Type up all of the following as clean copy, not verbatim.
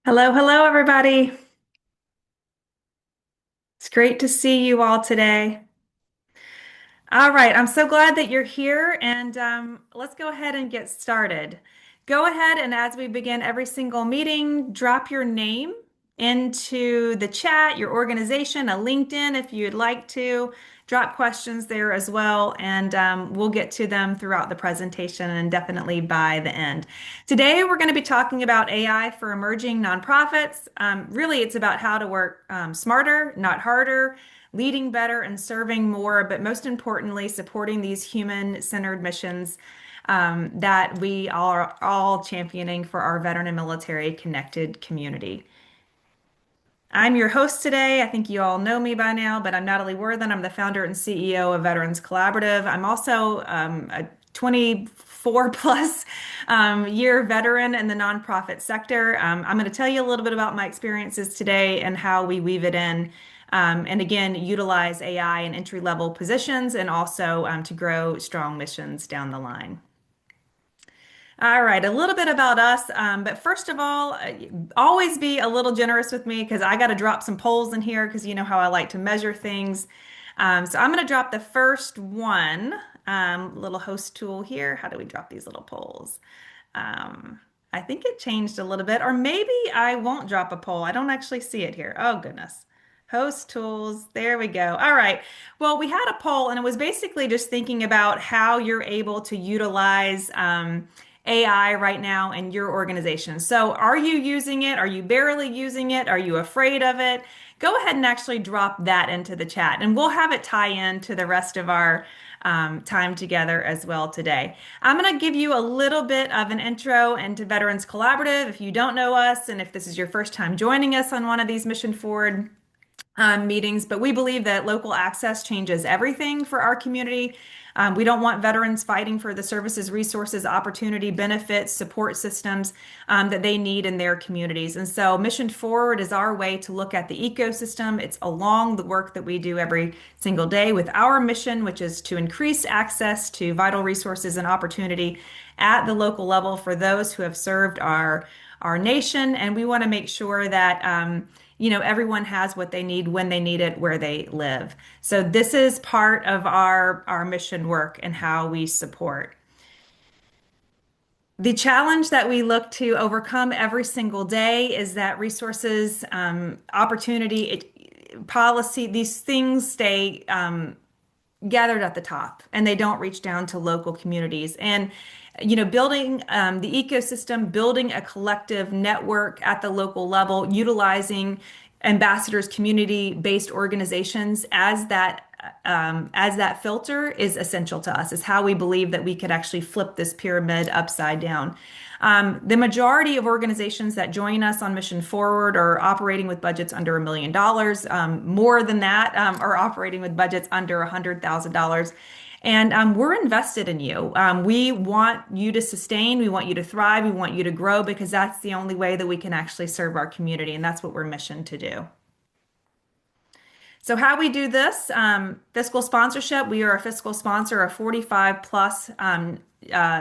Hello, hello, everybody. It's great to see you all today. All right, I'm so glad that you're here, and let's go ahead and get started. Go ahead and as we begin every single meeting, drop your name into the chat, your organization, a LinkedIn if you'd like to. Drop questions there as well, and we'll get to them throughout the presentation and definitely by the end. Today, we're going to be talking about AI for emerging nonprofits. Really, it's about how to work smarter, not harder, leading better and serving more, but most importantly, supporting these human-centered missions that we are all championing for our veteran and military connected community. I'm your host today. I think you all know me by now, but I'm Natalie Worthan. I'm the founder and CEO of Veterans Collaborative. I'm also a 24 plus year veteran in the nonprofit sector. I'm going to tell you a little bit about my experiences today and how we weave it in. And again, utilize AI in entry level positions and also to grow strong missions down the line. All right, a little bit about us. But first of all, always be a little generous with me because I got to drop some polls in here because you know how I like to measure things. So I'm going to drop the first one, little host tool here. How do we drop these little polls? Um, I think it changed a little bit, or maybe I won't drop a poll. I don't actually see it here. Oh, goodness. Host tools. There we go. All right. Well, we had a poll, and it was basically just thinking about how you're able to utilize AI right now in your organization. So, are you using it? Are you barely using it? Are you afraid of it? Go ahead and actually drop that into the chat, and we'll have it tie in to the rest of our time together as well today. I'm going to give you a little bit of an intro into Veterans Collaborative if you don't know us, and if this is your first time joining us on one of these Mission Forward meetings, but we believe that local access changes everything for our community. We don't want veterans fighting for the services, resources, opportunity, benefits, support systems that they need in their communities. And so, Mission Forward is our way to look at the ecosystem. It's along the work that we do every single day with our mission, which is to increase access to vital resources and opportunity at the local level for those who have served our nation. And we want to make sure that everyone has what they need when they need it where they live. So this is part of our mission work and how we support. The challenge that we look to overcome every single day is that resources, opportunity, policy, these things stay gathered at the top and they don't reach down to local communities. And building the ecosystem, building a collective network at the local level, utilizing ambassadors, community-based organizations as that filter is essential to us, is how we believe that we could actually flip this pyramid upside down. The majority of organizations that join us on Mission Forward are operating with budgets under $1 million. More than that are operating with budgets under $100,000. And we're invested in you. We want you to sustain. We want you to thrive. We want you to grow because that's the only way that we can actually serve our community. And that's what we're missioned to do. So how we do this, fiscal sponsorship, we are a fiscal sponsor of 45 plus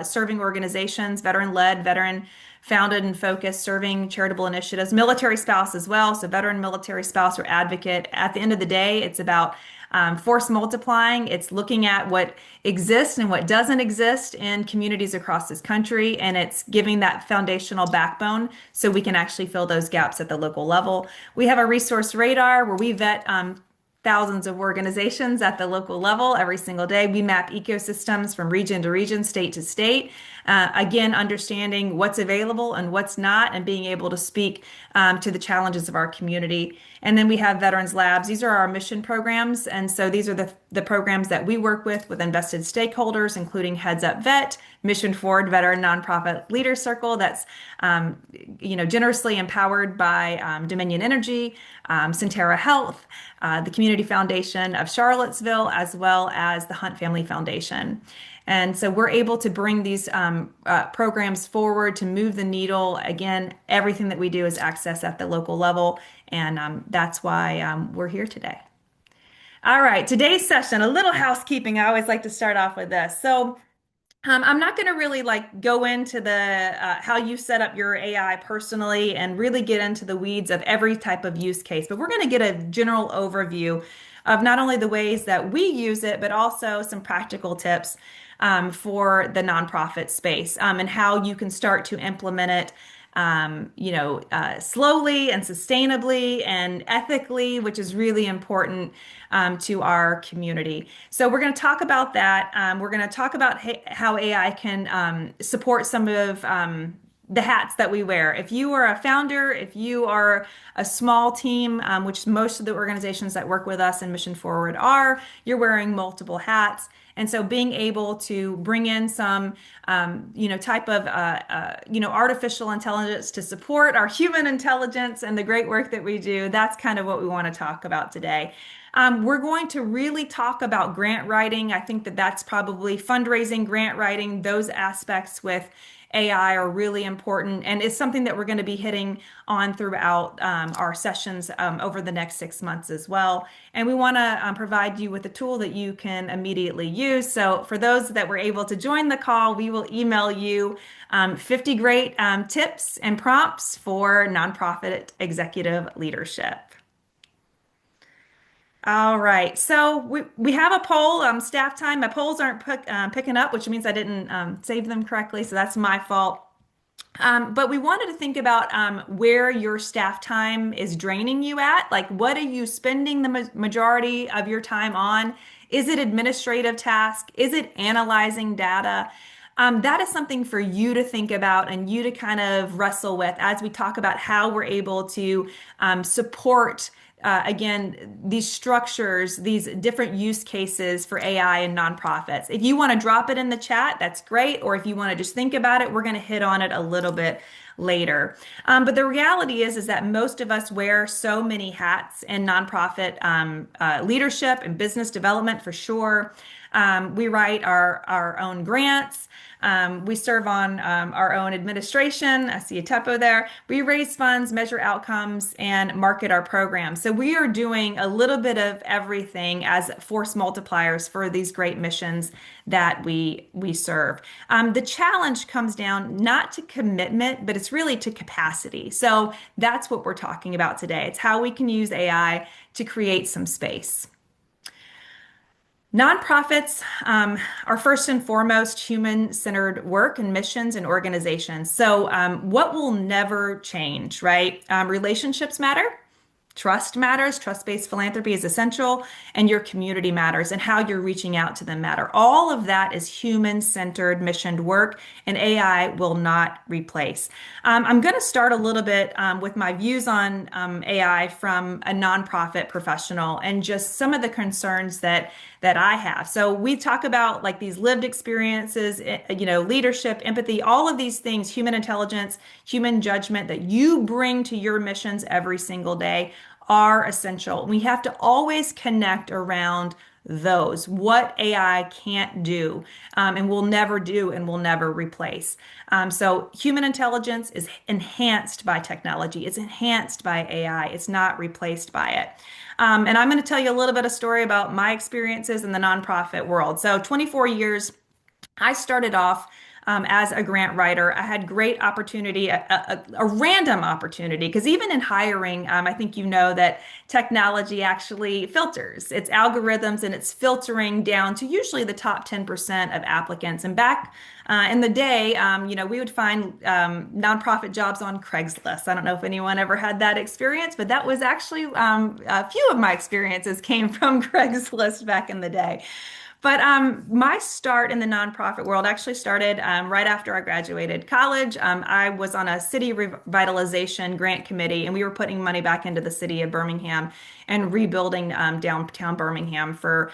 serving organizations, veteran led, veteran founded and focused, serving charitable initiatives, military spouse as well. So veteran, military spouse, or advocate. At the end of the day, it's about force multiplying. It's looking at what exists and what doesn't exist in communities across this country, and it's giving that foundational backbone so we can actually fill those gaps at the local level. We have a resource radar where we vet thousands of organizations at the local level every single day. We map ecosystems from region to region, state to state. Again, understanding what's available and what's not, and being able to speak to the challenges of our community. And then we have Veterans Labs. These are our mission programs. And so these are the programs that we work with invested stakeholders, including Heads Up Vet, Mission Forward Veteran Nonprofit Leader Circle that's generously empowered by Dominion Energy, Centera Health, the Community Foundation of Charlottesville, as well as the Hunt Family Foundation. And so we're able to bring these programs forward to move the needle. Again, everything that we do is access at the local level, and that's why we're here today. All right, today's session, a little housekeeping. I always like to start off with this. So I'm not going to really like go into the how you set up your AI personally and really get into the weeds of every type of use case, but we're going to get a general overview of not only the ways that we use it, but also some practical tips for the nonprofit space and how you can start to implement it. Slowly and sustainably and ethically, which is really important to our community. So we're going to talk about that. We're going to talk about how AI can support some of the hats that we wear. If you are a founder, if you are a small team, which most of the organizations that work with us in Mission Forward are, you're wearing multiple hats. And so being able to bring in some, type of, artificial intelligence to support our human intelligence and the great work that we do, that's kind of what we want to talk about today. We're going to really talk about grant writing. I think that that's probably fundraising, grant writing, those aspects with AI are really important, and it's something that we're going to be hitting on throughout our sessions over the next 6 months as well. And we want to provide you with a tool that you can immediately use. So for those that were able to join the call, we will email you 50 great tips and prompts for nonprofit executive leadership. All right. So we have a poll, staff time. My polls aren't picking up, which means I didn't save them correctly. So that's my fault. But we wanted to think about where your staff time is draining you at. Like, what are you spending the majority of your time on? Is it administrative task? Is it analyzing data? That is something for you to think about and you to kind of wrestle with as we talk about how we're able to support. Again, these structures, these different use cases for AI and nonprofits. If you want to drop it in the chat, that's great. Or if you want to just think about it, we're going to hit on it a little bit later. But the reality is that most of us wear so many hats in nonprofit leadership and business development for sure. We write our own grants. We serve on our own administration. I see a typo there. We raise funds, measure outcomes, and market our programs. So we are doing a little bit of everything as force multipliers for these great missions that we serve. The challenge comes down not to commitment, but it's really to capacity. So that's what we're talking about today. It's how we can use AI to create some space. Nonprofits are first and foremost human-centered work and missions and organizations. So, what will never change, right? Relationships matter. Trust matters. Trust-based philanthropy is essential, and your community matters, and how you're reaching out to them matter. All of that is human-centered missioned work, and AI will not replace. I'm going to start a little bit with my views on AI from a nonprofit professional and just some of the concerns that I have. So we talk about like these lived experiences, leadership, empathy, all of these things, human intelligence, human judgment that you bring to your missions every single day are essential. We have to always connect around those, what AI can't do, and will never do and will never replace. So human intelligence is enhanced by technology. It's enhanced by AI. It's not replaced by it. And I'm going to tell you a little bit of story about my experiences in the nonprofit world. So 24 years, I started off as a grant writer. I had great opportunity, a random opportunity, because even in hiring, I think you know that technology actually filters. It's algorithms and it's filtering down to usually the top 10% of applicants. And back in the day, we would find nonprofit jobs on Craigslist. I don't know if anyone ever had that experience, but that was actually a few of my experiences came from Craigslist back in the day. But my start in the nonprofit world actually started right after I graduated college. I was on a city revitalization grant committee, and we were putting money back into the city of Birmingham and rebuilding downtown Birmingham for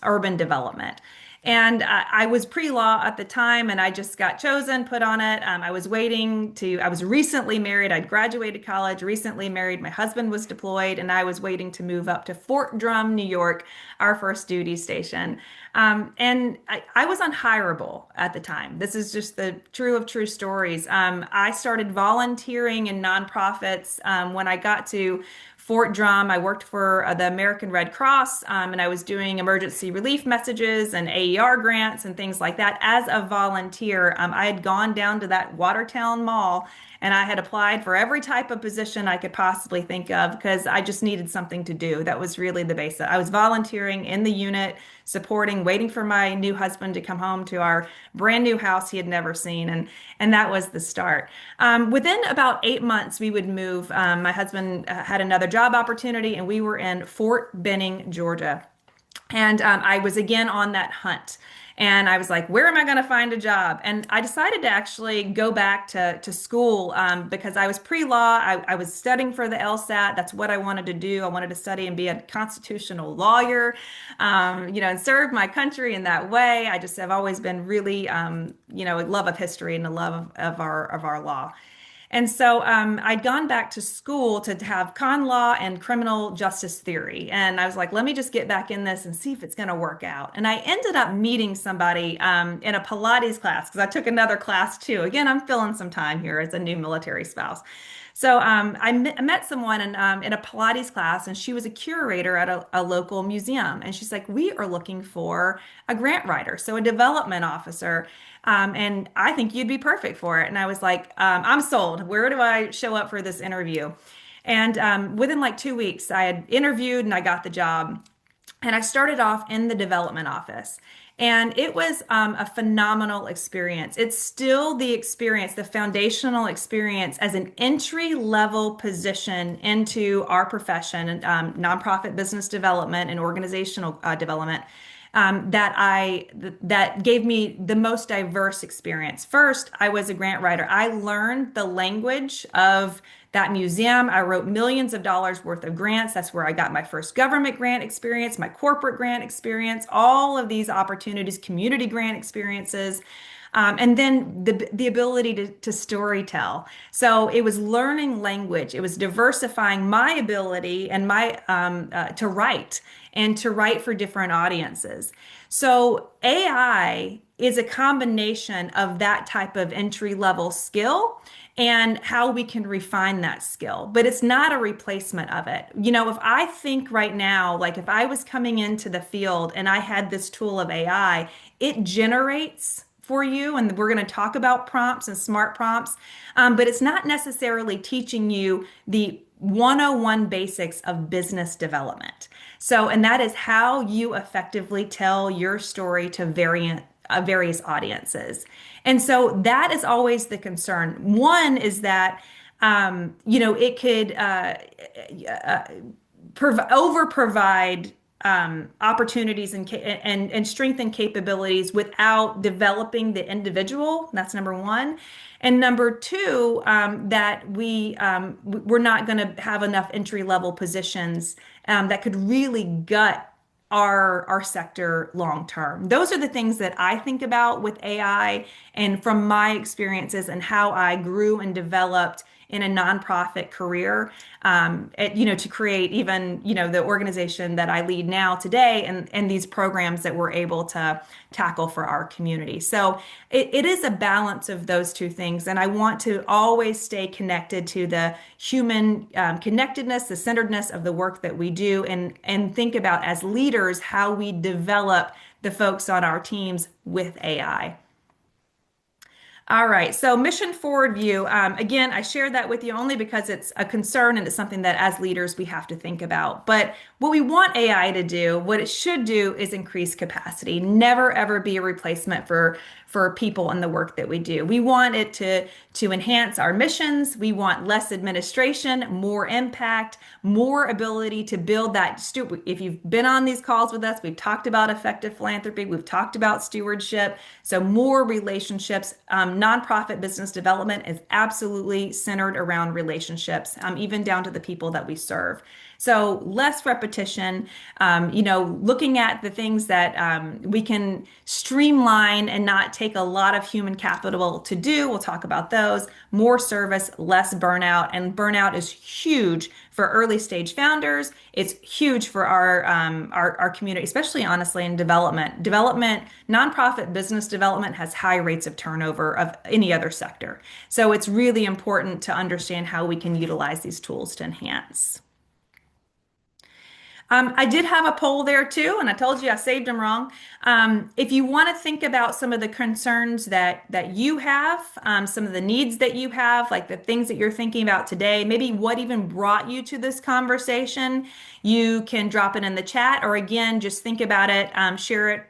urban development. And I was pre-law at the time, and I just got chosen, put on it. I was recently married. I'd graduated college, recently married. My husband was deployed, and I was waiting to move up to Fort Drum, New York, our first duty station. And I was unhireable at the time. This is just the true of true stories. I started volunteering in nonprofits when I got to Fort Drum. I worked for the American Red Cross, and I was doing emergency relief messages and AER grants and things like that as a volunteer. I had gone down to that Watertown Mall and I had applied for every type of position I could possibly think of because I just needed something to do. That was really the basis. I was volunteering in the unit, supporting, waiting for my new husband to come home to our brand new house he had never seen, and that was the start. Within about 8 months, we would move. My husband had another job opportunity, and we were in Fort Benning, Georgia. And I was again on that hunt. And I was like, where am I going to find a job? And I decided to actually go back to school because I was pre-law. I was studying for the LSAT. That's what I wanted to do. I wanted to study and be a constitutional lawyer, and serve my country in that way. I just have always been really, a love of history and a love of our law. And so I'd gone back to school to have con law and criminal justice theory. And I was like, let me just get back in this and see if it's going to work out. And I ended up meeting somebody in a Pilates class because I took another class too. Again, I'm filling some time here as a new military spouse. So I met someone in a Pilates class, and she was a curator at a local museum. And she's like, we are looking for a grant writer, so a development officer. And I think you'd be perfect for it. And I was like, I'm sold. Where do I show up for this interview? And within like 2 weeks, I had interviewed and I got the job. And I started off in the development office. And it was a phenomenal experience. It's still the experience, the foundational experience as an entry level position into our profession, nonprofit business development and organizational development. That gave me the most diverse experience. First, I was a grant writer. I learned the language of that museum. I wrote millions of dollars worth of grants. That's where I got my first government grant experience, my corporate grant experience, all of these opportunities, community grant experiences. And then the ability to story tell. So it was learning language. It was diversifying my ability and my to write and to write for different audiences. So AI is a combination of that type of entry level skill and how we can refine that skill. But it's not a replacement of it. If I think right now, like if I was coming into the field and I had this tool of AI, it generates for you, and we're going to talk about prompts and smart prompts, but it's not necessarily teaching you the 101 basics of business development. So, and that is how you effectively tell your story to various audiences. And so that is always the concern. One is that, it could over provide opportunities and strengthen capabilities without developing the individual. That's number one. And number two, that we're not going to have enough entry level positions that could really gut our sector long term. Those are the things that I think about with AI and from my experiences and how I grew and developed in a nonprofit career, to create even, the organization that I lead now today and these programs that we're able to tackle for our community. So it is a balance of those two things. And I want to always stay connected to the human connectedness, the centeredness of the work that we do, and think about as leaders how we develop the folks on our teams with AI. All right, so mission forward view. Again, I shared that with you only because it's a concern and it's something that as leaders we have to think about. But what we want AI to do, what it should do is increase capacity, never ever be a replacement for people and the work that we do. We want it to enhance our missions. We want less administration, more impact, more ability to build that. If you've been on these calls with us, we've talked about effective philanthropy. We've talked about stewardship. So more relationships. Nonprofit business development is absolutely centered around relationships, even down to the people that we serve. So less repetition, looking at the things that we can streamline and not take a lot of human capital to do. We'll talk about those. More service, less burnout. And burnout is huge for early stage founders. It's huge for our community, especially honestly in development. Nonprofit business development has high rates of turnover of any other sector. So it's really important to understand how we can utilize these tools to enhance. I did have a poll there too, and I told you I saved them wrong. If you want to think about some of the concerns that you have, some of the needs that you have, like the things that you're thinking about today, maybe what even brought you to this conversation, you can drop it in the chat, or again, just think about it, share it,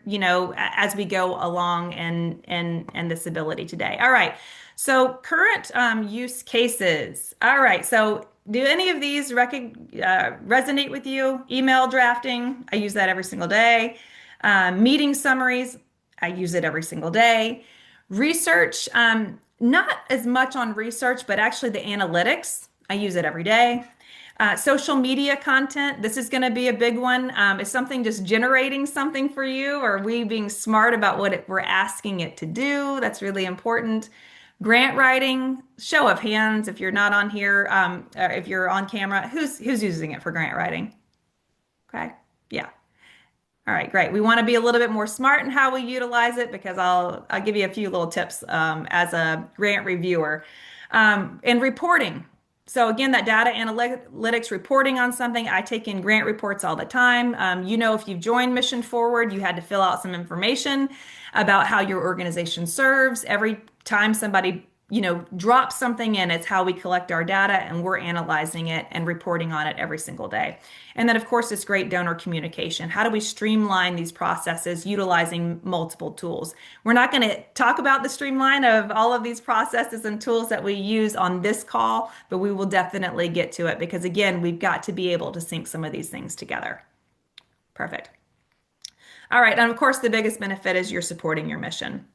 as we go along and this ability today. All right. So current use cases. All right. So do any of these resonate with you? Email drafting, I use that every single day. Meeting summaries, I use it every single day. Research, not as much on research, but actually the analytics, I use it every day. Social media content, this is going to be a big one. Is something just generating something for you? Or are we being smart about what we're asking it to do? That's really important. Grant writing, show of hands if you're not on here, if you're on camera, who's using it for grant writing? Okay. Yeah. All right, great. We want to be a little bit more smart in how we utilize it because I'll give you a few little tips as a grant reviewer. And reporting. So again, that data analytics reporting on something, I take in grant reports all the time. If you've joined Mission Forward, you had to fill out some information about how your organization serves. Every time somebody drops something in, it's how we collect our data and we're analyzing it and reporting on it every single day. And then, of course, it's great donor communication. How do we streamline these processes utilizing multiple tools? We're not going to talk about the streamline of all of these processes and tools that we use on this call, but we will definitely get to it because, again, we've got to be able to sync some of these things together. Perfect. All right. And of course, the biggest benefit is you're supporting your mission.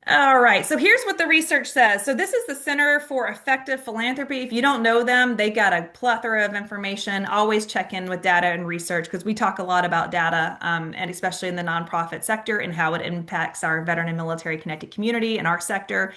All right, so here's what the research says. So this is the Center for Effective Philanthropy. If you don't know them, they've got a plethora of information. Always check in with data and research because we talk a lot about data, and especially in the nonprofit sector and how it impacts our veteran and military connected community and our sector.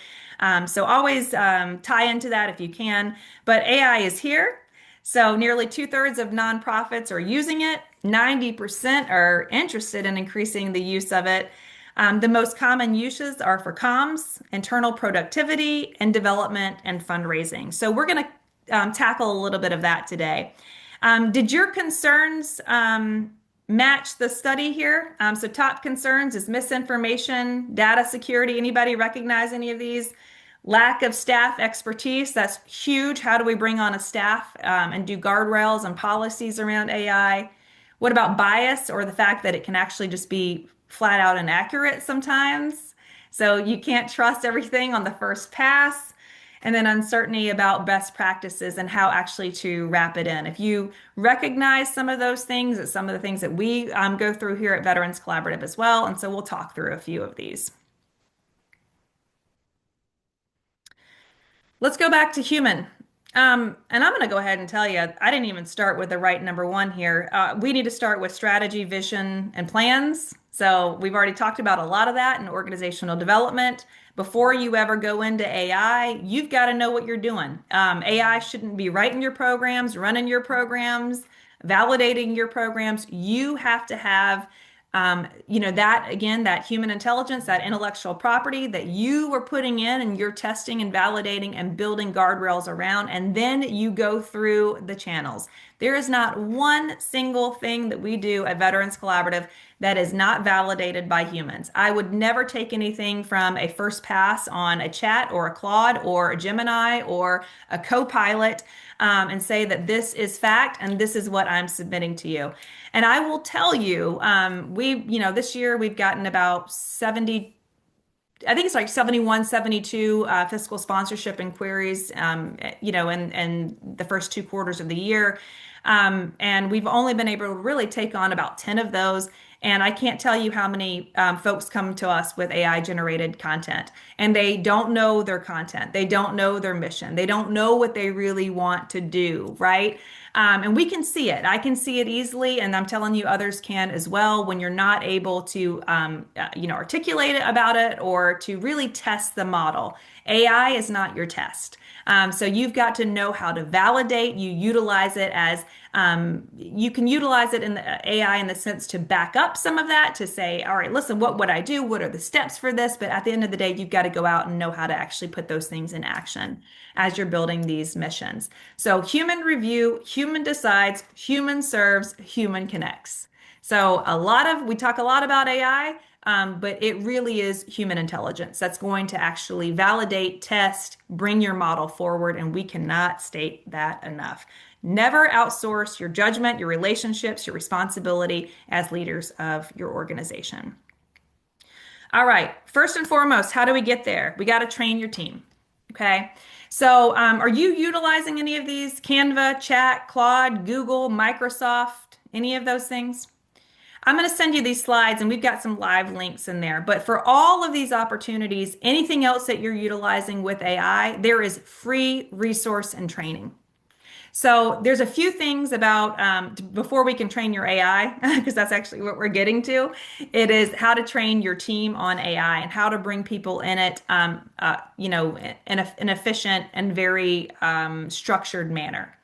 So always tie into that if you can. But AI is here. So nearly 2/3 of nonprofits are using it. 90% are interested in increasing the use of it. The most common uses are for comms, internal productivity, and development and fundraising. So we're going to tackle a little bit of that today. Did your concerns match the study here? So top concerns is misinformation, data security. Anybody recognize any of these? Lack of staff expertise, that's huge. How do we bring on a staff and do guardrails and policies around AI? What about bias or the fact that it can actually just be flat out inaccurate sometimes? So you can't trust everything on the first pass. And then uncertainty about best practices and how actually to wrap it in. If you recognize some of those things, it's some of the things that we go through here at Veterans Collaborative as well. And so we'll talk through a few of these. Let's go back to human. And I'm going to go ahead and tell you, I didn't even start with the right number one here. We need to start with strategy, vision, and plans. So we've already talked about a lot of that in organizational development. Before you ever go into AI, you've got to know what you're doing. AI shouldn't be writing your programs, running your programs, validating your programs. You have to have that again, that human intelligence, that intellectual property that you were putting in and you're testing and validating and building guardrails around, and then you go through the channels. There is not one single thing that we do at Veterans Collaborative that is not validated by humans. I would never take anything from a first pass on a chat or a Claude or a Gemini or a Copilot and say that this is fact and this is what I'm submitting to you. And I will tell you, this year we've gotten about 70, I think it's like 71, 72 fiscal sponsorship inquiries, in the first 2 quarters of the year. And we've only been able to really take on about 10 of those. And I can't tell you how many folks come to us with AI generated content and they don't know their content. They don't know their mission. They don't know what they really want to do, right? And we can see it. I can see it easily. And I'm telling you, others can as well when you're not able to, articulate it about it or to really test the model. AI is not your test. So you've got to know how to validate. You utilize it as You can utilize it in the AI in the sense to back up some of that, to say, all right, listen, what would I do? What are the steps for this? But at the end of the day, you've got to go out and know how to actually put those things in action as you're building these missions. So human review, human decides, human serves, human connects. So we talk a lot about AI, but it really is human intelligence that's going to actually validate, test, bring your model forward, and we cannot state that enough. Never outsource your judgment, your relationships, your responsibility as leaders of your organization. All right, first and foremost, how do we get there? We got to train your team. Okay. So, are you utilizing any of these? Canva, Chat, Claude, Google, Microsoft, any of those things? I'm going to send you these slides and we've got some live links in there. But for all of these opportunities, anything else that you're utilizing with AI, there is free resource and training. So there's a few things about before we can train your AI, because that's actually what we're getting to. It is how to train your team on AI and how to bring people in it, in an efficient and very structured manner.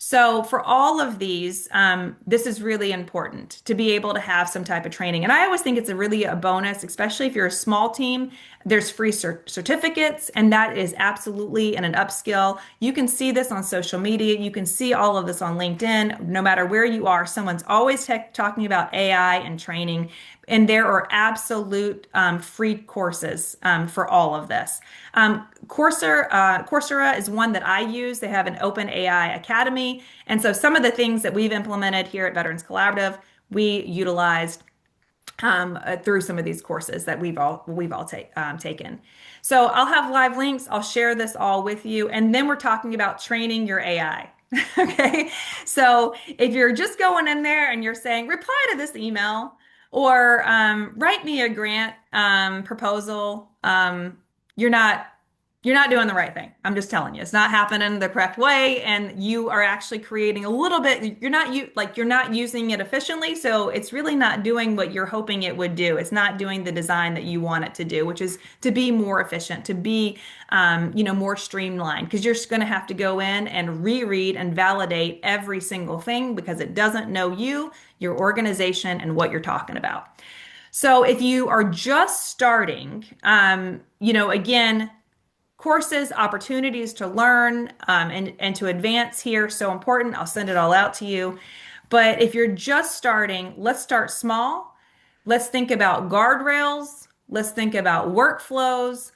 So for all of these, this is really important to be able to have some type of training. And I always think it's a bonus, especially if you're a small team. There's free certificates, and that is absolutely an upskill. You can see this on social media. You can see all of this on LinkedIn. No matter where you are, someone's always talking about AI and training. And there are absolute free courses for all of this. Coursera is one that I use. They have an open AI academy. And so some of the things that we've implemented here at Veterans Collaborative, we utilized through some of these courses that we've all taken. So I'll have live links. I'll share this all with you. And then we're talking about training your AI. Okay. So if you're just going in there and you're saying, reply to this email or write me a grant proposal, you're not you're not doing the right thing. I'm just telling you, it's not happening the correct way, and you are actually creating a little bit. You're not using it efficiently, so it's really not doing what you're hoping it would do. It's not doing the design that you want it to do, which is to be more efficient, to be more streamlined. Because you're going to have to go in and reread and validate every single thing because it doesn't know you, your organization, and what you're talking about. So if you are just starting, again, courses, opportunities to learn and to advance here, so important. I'll send it all out to you. But if you're just starting, let's start small. Let's think about guardrails. Let's think about workflows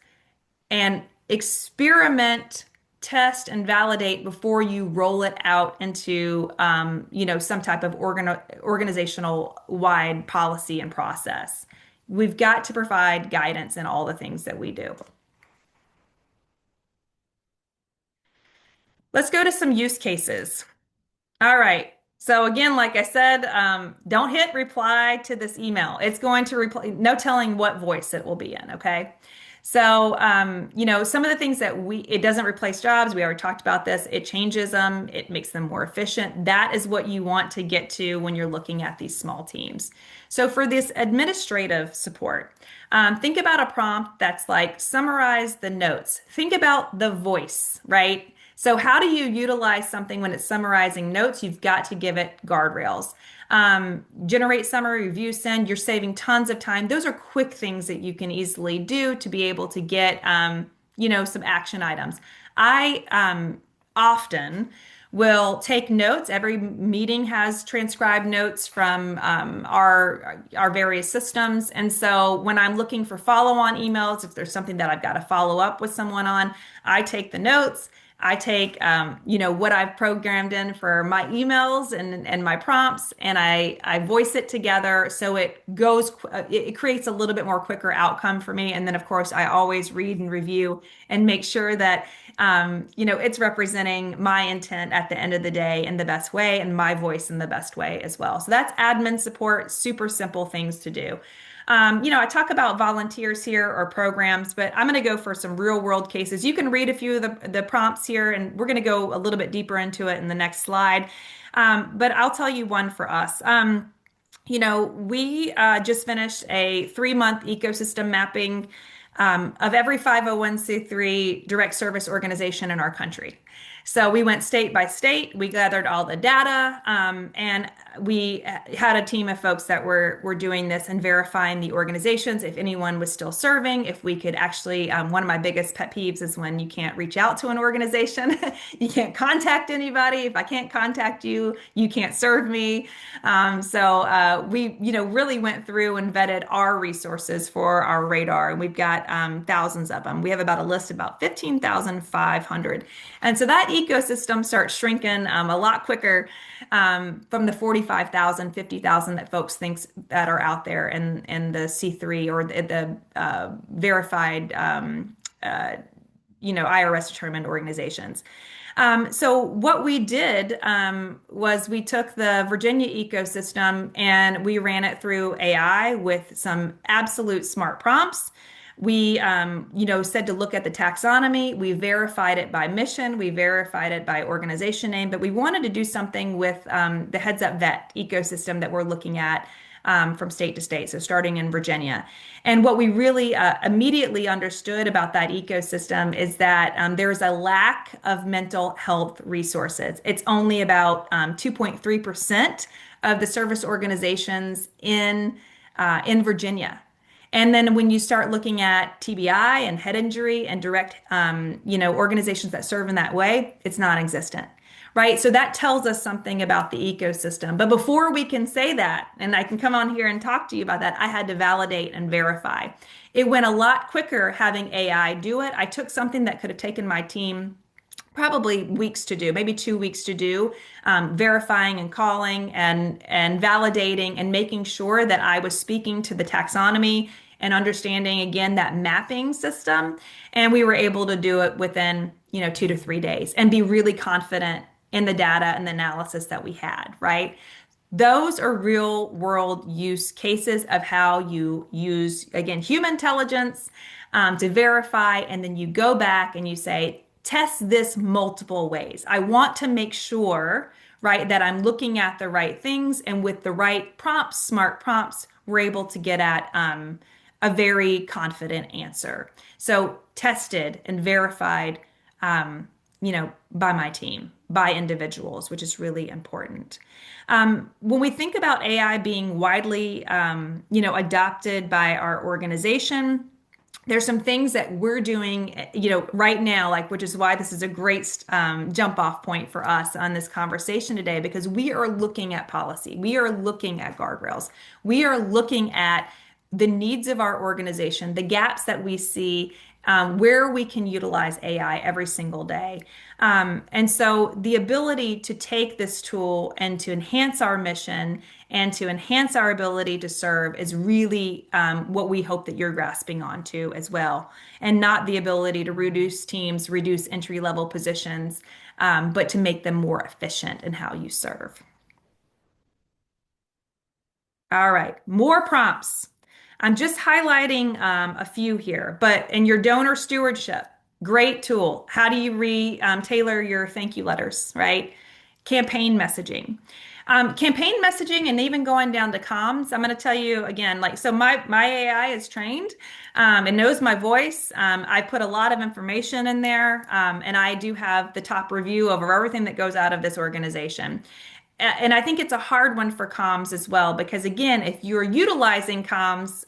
and experiment, test, and validate before you roll it out into, some type of organizational wide policy and process. We've got to provide guidance in all the things that we do. Let's go to some use cases. All right. So again, like I said, don't hit reply to this email. It's going to reply, no telling what voice it will be in. Okay. So, some of the things it doesn't replace jobs. We already talked about this. It changes them. It makes them more efficient. That is what you want to get to when you're looking at these small teams. So for this administrative support, think about a prompt that's like summarize the notes. Think about the voice, right? So how do you utilize something when it's summarizing notes? You've got to give it guardrails. Generate summary, review, send. You're saving tons of time. Those are quick things that you can easily do to be able to get, some action items. I often will take notes. Every meeting has transcribed notes from our various systems. And so when I'm looking for follow-on emails, if there's something that I've got to follow up with someone on, I take the notes. I take, what I've programmed in for my emails and my prompts, and I voice it together so it creates a little bit more quicker outcome for me. And then, of course, I always read and review and make sure that, it's representing my intent at the end of the day in the best way and my voice in the best way as well. So that's admin support, super simple things to do. I talk about volunteers here or programs, but I'm going to go for some real world cases. You can read a few of the prompts here, and we're going to go a little bit deeper into it in the next slide. But I'll tell you one for us. We just finished a 3-month ecosystem mapping of every 501c3 direct service organization in our country. So we went state by state. We gathered all the data, and we had a team of folks that were doing this and verifying the organizations, if anyone was still serving, if we could actually. One of my biggest pet peeves is when you can't reach out to an organization, you can't contact anybody. If I can't contact you, you can't serve me. So we, really went through and vetted our resources for our radar, and we've got thousands of them. We have about a list of about 15,500. And so that ecosystem starts shrinking a lot quicker from the 45,000, 50,000 that folks think that are out there in the C3 or the verified, IRS determined organizations. So what we did was we took the Virginia ecosystem and we ran it through AI with some absolute smart prompts. We, said to look at the taxonomy. We verified it by mission. We verified it by organization name. But we wanted to do something with the Heads Up Vet ecosystem that we're looking at from state to state. So starting in Virginia. And what we really immediately understood about that ecosystem is that there's a lack of mental health resources. It's only about 2.3% of the service organizations in Virginia. And then when you start looking at TBI and head injury and direct, organizations that serve in that way, it's non-existent, right? So that tells us something about the ecosystem. But before we can say that, and I can come on here and talk to you about that, I had to validate and verify. It went a lot quicker having AI do it. I took something that could have taken my team probably weeks to do, maybe 2 weeks to do, verifying and calling and validating and making sure that I was speaking to the taxonomy and understanding again that mapping system. And we were able to do it within 2 to 3 days and be really confident in the data and the analysis that we had, right? Those are real world use cases of how you use, again, human intelligence to verify, and then you go back and you say, test this multiple ways. I want to make sure, right, that I'm looking at the right things, and with the right prompts, smart prompts, we're able to get at a very confident answer. So tested and verified, by my team, by individuals, which is really important. When we think about AI being widely, adopted by our organization, there's some things that we're doing, right now, like, which is why this is a great jump off point for us on this conversation today, because we are looking at policy. We are looking at guardrails. We are looking at the needs of our organization, the gaps that we see, where we can utilize AI every single day. And so the ability to take this tool and to enhance our mission and to enhance our ability to serve is really what we hope that you're grasping onto as well. And not the ability to reduce teams, reduce entry level positions, but to make them more efficient in how you serve. All right, more prompts. I'm just highlighting a few here, but in your donor stewardship, great tool. How do you tailor your thank you letters, right? Campaign messaging. Campaign messaging and even going down to comms, I'm going to tell you again, like, so my AI is trained. It knows my voice. I put a lot of information in there, and I do have the top review over everything that goes out of this organization. And I think it's a hard one for comms as well, because again, if you're utilizing comms,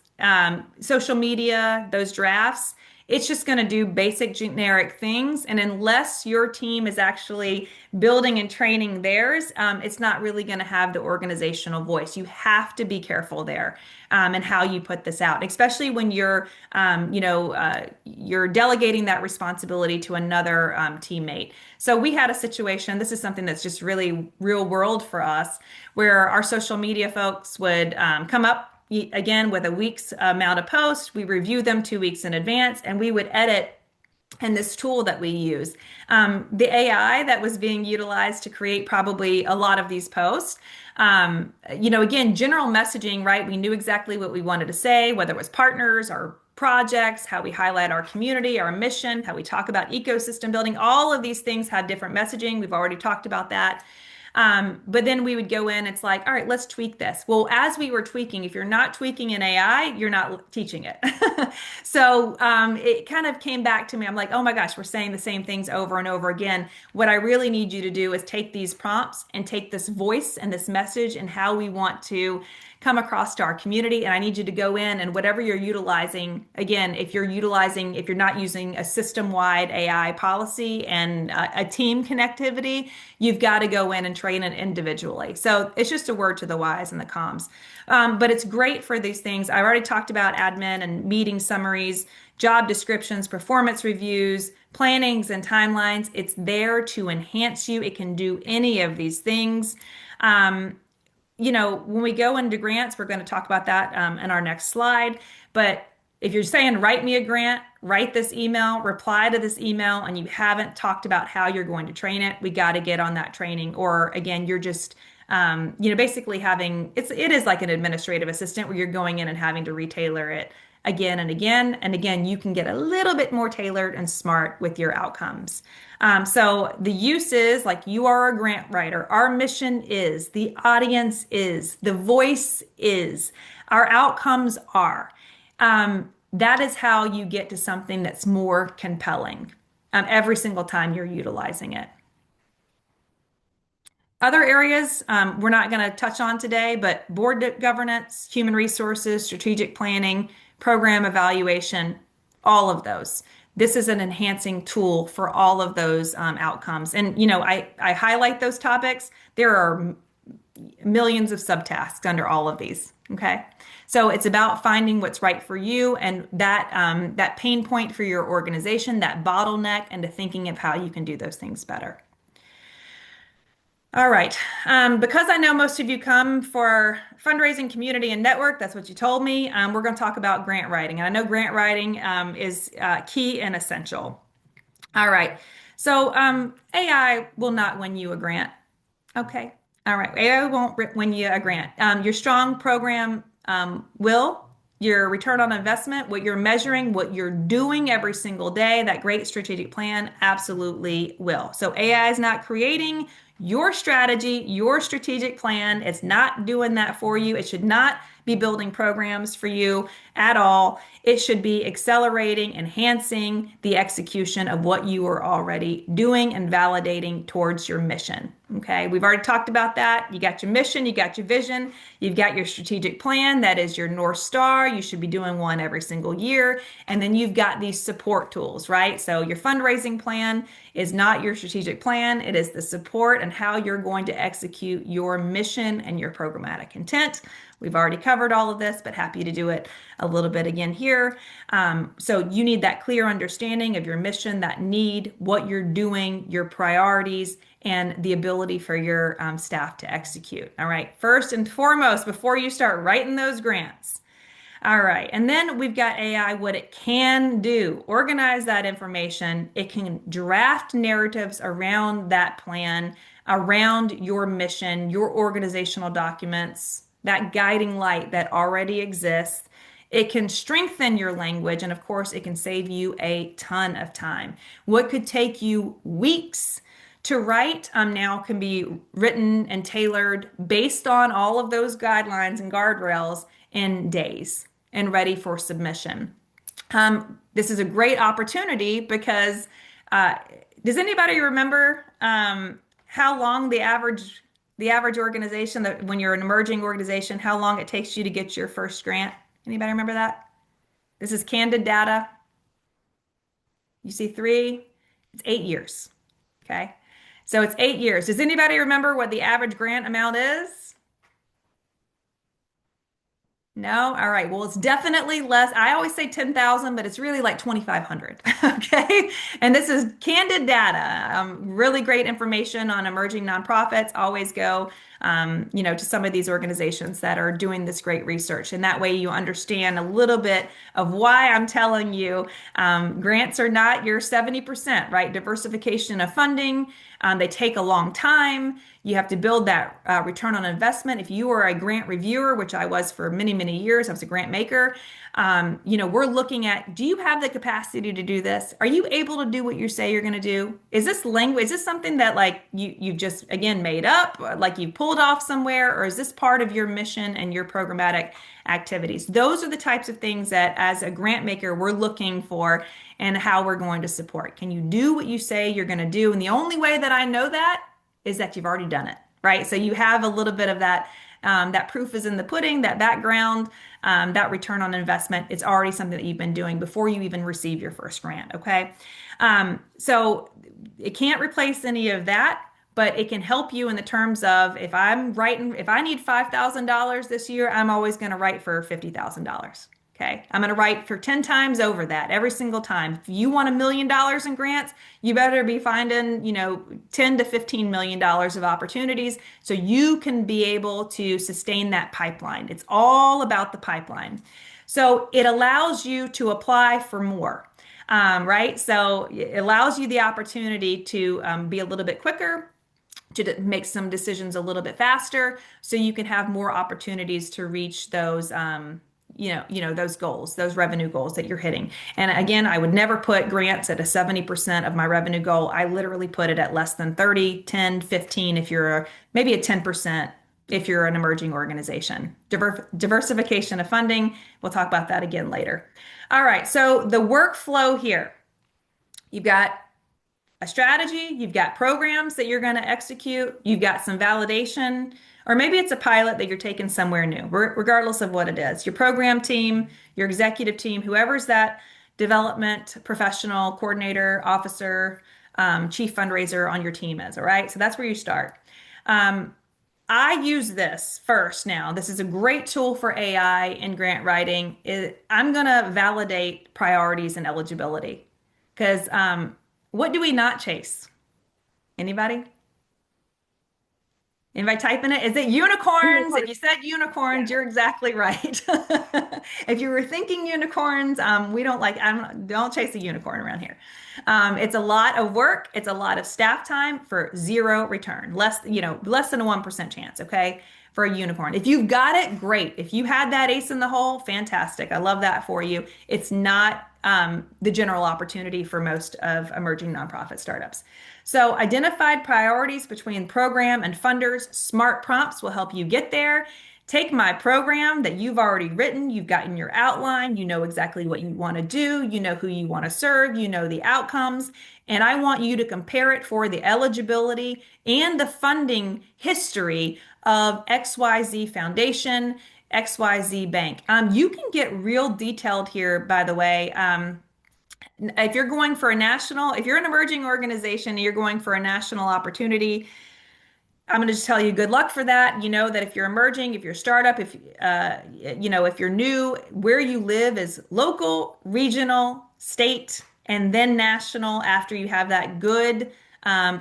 social media, those drafts, it's just going to do basic generic things. And unless your team is actually building and training theirs, it's not really going to have the organizational voice. You have to be careful there, and how you put this out, especially when you're delegating that responsibility to another teammate. So we had a situation, this is something that's just really real world for us, where our social media folks would come up again with a week's amount of posts. We review them 2 weeks in advance, and we would edit in this tool that we use. The AI that was being utilized to create probably a lot of these posts, again, general messaging, right? We knew exactly what we wanted to say, whether it was partners or projects, how we highlight our community, our mission, how we talk about ecosystem building. All of these things had different messaging. We've already talked about that. But then we would go in, it's like, all right, let's tweak this. Well, as we were tweaking, if you're not tweaking in AI, you're not teaching it. So it kind of came back to me. I'm like, oh my gosh, we're saying the same things over and over again. What I really need you to do is take these prompts and take this voice and this message and how we want to come across to our community. And I need you to go in and whatever you're utilizing, again, if you're not using a system-wide AI policy and a team connectivity, you've got to go in and train it individually. So it's just a word to the wise and the comms. But it's great for these things. I've already talked about admin and meeting summaries, job descriptions, performance reviews, plannings, and timelines. It's there to enhance you. It can do any of these things. Um, when we go into grants, we're going to talk about that in our next slide. But if you're saying, write me a grant, write this email, reply to this email, and you haven't talked about how you're going to train it, we got to get on that training. Or again, you're just, basically it is like an administrative assistant where you're going in and having to retailer it again and again. And again, you can get a little bit more tailored and smart with your outcomes. So the use is like you are a grant writer. Our mission is, the audience is, the voice is, our outcomes are. That is how you get to something that's more compelling every single time you're utilizing it. Other areas we're not going to touch on today, but board governance, human resources, strategic planning, program evaluation, all of those. This is an enhancing tool for all of those outcomes. And, I highlight those topics. There are millions of subtasks under all of these. Okay. So it's about finding what's right for you and that pain point for your organization, that bottleneck, and to thinking of how you can do those things better. All right. Because I know most of you come for fundraising, community, and network, that's what you told me. We're going to talk about grant writing. And I know grant writing is key and essential. All right. So AI will not win you a grant. Okay. All right. AI won't win you a grant. Your strong program will. Your return on investment, what you're measuring, what you're doing every single day, that great strategic plan absolutely will. So AI is not creating your strategy, your strategic plan. It's not doing that for you. It should not be building programs for you at all. It should be accelerating, enhancing the execution of what you are already doing and validating towards your mission. Okay, we've already talked about that. You got your mission, you got your vision, you've got your strategic plan. That is your North Star. You should be doing one every single year. And then you've got these support tools, right? So your fundraising plan is not your strategic plan. It is the support and how you're going to execute your mission and your programmatic intent. We've already covered all of this, but happy to do it a little bit again here. So you need that clear understanding of your mission, that need, what you're doing, your priorities, and the ability for your staff to execute. All right. First and foremost, before you start writing those grants. All right. And then we've got AI, what it can do. Organize that information. It can draft narratives around that plan, around your mission, your organizational documents, that guiding light that already exists. It can strengthen your language. And of course, it can save you a ton of time. What could take you weeks to write now can be written and tailored based on all of those guidelines and guardrails in days and ready for submission. This is a great opportunity because does anybody remember how long the average organization, that when you're an emerging organization, how long it takes you to get your first grant? Anybody remember that? This is candid data. You see 3, it's 8 years. Okay. So it's 8 years. Does anybody remember what the average grant amount is? No? All right. Well, it's definitely less. I always say 10,000, but it's really like 2,500. Okay. And this is candid data. Really great information on emerging nonprofits. Always go to some of these organizations that are doing this great research. And that way you understand a little bit of why I'm telling you grants are not your 70%, right? Diversification of funding, they take a long time. You have to build that return on investment. If you are a grant reviewer, which I was for many, many years, I was a grant maker. We're looking at, do you have the capacity to do this? Are you able to do what you say you're going to do? Is this language, is this something that like you've just again made up, like you pulled off somewhere, or is this part of your mission and your programmatic activities? Those are the types of things that as a grant maker, we're looking for and how we're going to support. Can you do what you say you're going to do? And the only way that I know that is that you've already done it, right? So you have a little bit of that. That proof is in the pudding, that background, that return on investment. It's already something that you've been doing before you even receive your first grant, okay? So it can't replace any of that, but it can help you in the terms of if I need $5,000 this year, I'm always going to write for $50,000. Okay. I'm going to write for 10 times over that every single time. If you want $1 million in grants, you better be finding, 10 to $15 million of opportunities so you can be able to sustain that pipeline. It's all about the pipeline. So it allows you to apply for more, right? So it allows you the opportunity to be a little bit quicker, to make some decisions a little bit faster, so you can have more opportunities to reach those those goals, those revenue goals that you're hitting. And again, I would never put grants at a 70% of my revenue goal. I literally put it at less than 30, 10, 15 if you're maybe a 10% if you're an emerging organization. Diversification of funding, we'll talk about that again later. All right, so the workflow here. You've got a strategy, you've got programs that you're going to execute, you've got some validation, or maybe it's a pilot that you're taking somewhere new, regardless of what it is. Your program team, your executive team, whoever's that development professional, coordinator, officer, chief fundraiser on your team is, all right? So that's where you start. I use this first now. This is a great tool for AI in grant writing. I'm going to validate priorities and eligibility because what do we not chase? Anybody? Anybody typing it? Is it unicorns? If you said unicorns, you're exactly right. If you were thinking unicorns, we don't don't chase a unicorn around here. It's a lot of work. It's a lot of staff time for zero return. Less than a 1% chance, okay, for a unicorn. If you've got it, great. If you had that ace in the hole, fantastic. I love that for you. It's not the general opportunity for most of emerging nonprofit startups. So identified priorities between program and funders, smart prompts will help you get there. Take my program that you've already written, you've gotten your outline, you know exactly what you want to do, you know who you want to serve, you know the outcomes, and I want you to compare it for the eligibility and the funding history of XYZ Foundation, XYZ Bank. You can get real detailed here, by the way. If you're going for if you're an emerging organization and you're going for a national opportunity, I'm going to just tell you good luck for that. You know that if you're emerging, if you're a startup, if you're new, where you live is local, regional, state, and then national after you have that good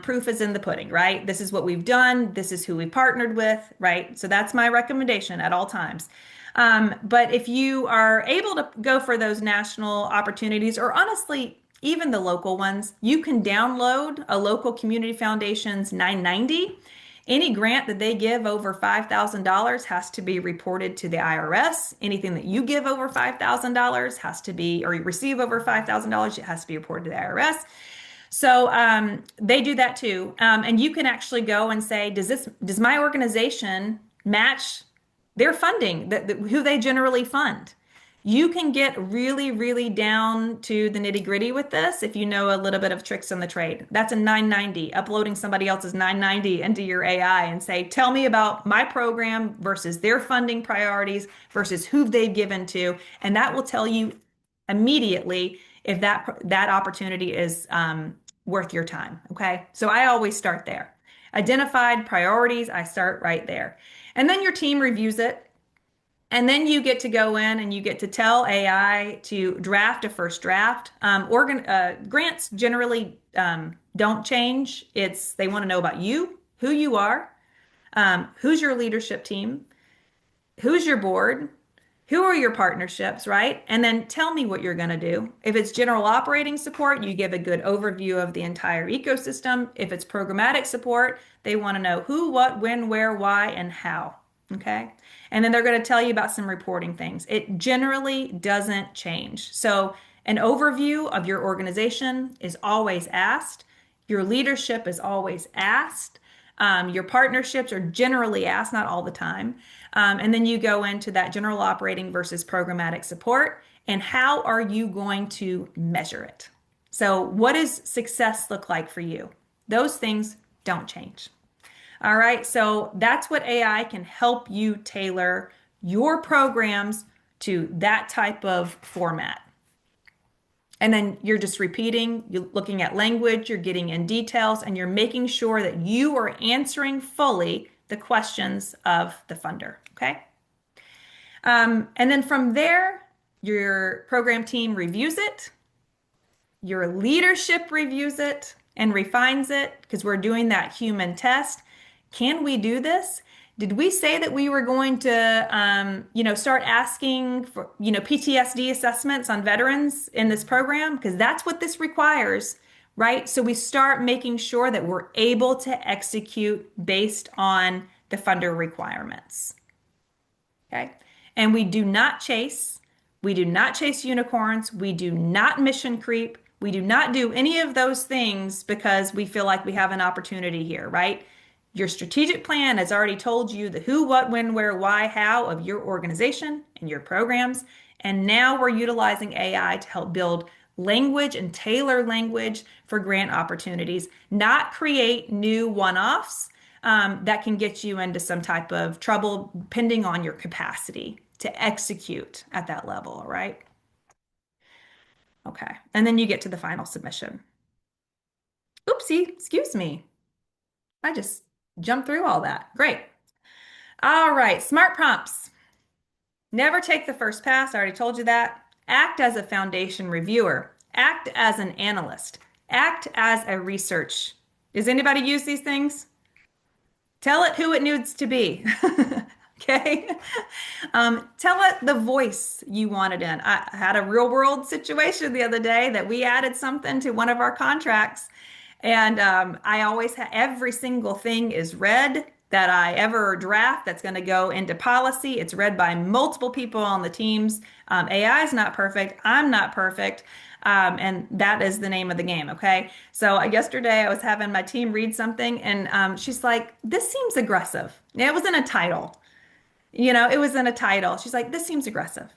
proof is in the pudding, right? This is what we've done. This is who we partnered with, right? So that's my recommendation at all times. But if you are able to go for those national opportunities, or honestly, even the local ones, you can download a local community foundation's 990. Any grant that they give over $5,000 has to be reported to the IRS. Anything that you give over $5,000 has to be, or you receive over $5,000, it has to be reported to the IRS. So they do that too. And you can actually go and say, does my organization match their funding, who they generally fund? You can get really, really down to the nitty gritty with this if you know a little bit of tricks in the trade. That's a 990, uploading somebody else's 990 into your AI and say, tell me about my program versus their funding priorities versus who they've given to. And that will tell you immediately if that opportunity is worth your time. Okay. So I always start there. Identified priorities, I start right there. And then your team reviews it. And then you get to go in and you get to tell AI to draft a first draft. Grants generally don't change. They want to know about you, who you are, Who's your leadership team? Who's your board? Who are your partnerships, right? And then tell me what you're going to do. If it's general operating support, you give a good overview of the entire ecosystem. If it's programmatic support, they want to know who, what, when, where, why, and how. Okay. And then they're going to tell you about some reporting things. It generally doesn't change. So, an overview of your organization is always asked. Your leadership is always asked. Your partnerships are generally asked, not all the time. And then you go into that general operating versus programmatic support. And how are you going to measure it? So, what does success look like for you? Those things don't change. All right. So, that's what AI can help you tailor your programs to that type of format. And then you're just repeating, you're looking at language, you're getting in details, and you're making sure that you are answering fully the questions of the funder. Okay. And then from there, your program team reviews it, your leadership reviews it and refines it because we're doing that human test. Can we do this? Did we say that we were going to, start asking for, PTSD assessments on veterans in this program? Because that's what this requires, right? So we start making sure that we're able to execute based on the funder requirements. Okay. And we do not chase unicorns. We do not mission creep. We do not do any of those things because we feel like we have an opportunity here, right? Your strategic plan has already told you the who, what, when, where, why, how of your organization and your programs. And now we're utilizing AI to help build language and tailor language for grant opportunities, not create new one-offs that can get you into some type of trouble depending on your capacity to execute at that level, all right? Okay. And then you get to the final submission. Oopsie, excuse me. I just jumped through all that. Great. All right, smart prompts. Never take the first pass. I already told you that. Act as a foundation reviewer. Act as an analyst. Act as a research. Does anybody use these things? Tell it who it needs to be. Okay. Tell it the voice you want it in. I had a real world situation the other day that we added something to one of our contracts. And I always have every single thing is read that I ever draft that's going to go into policy. It's read by multiple people on the teams. AI is not perfect. I'm not perfect. And that is the name of the game. Okay. So yesterday I was having my team read something and she's like, this seems aggressive. It was in a title. It was in a title. She's like, this seems aggressive.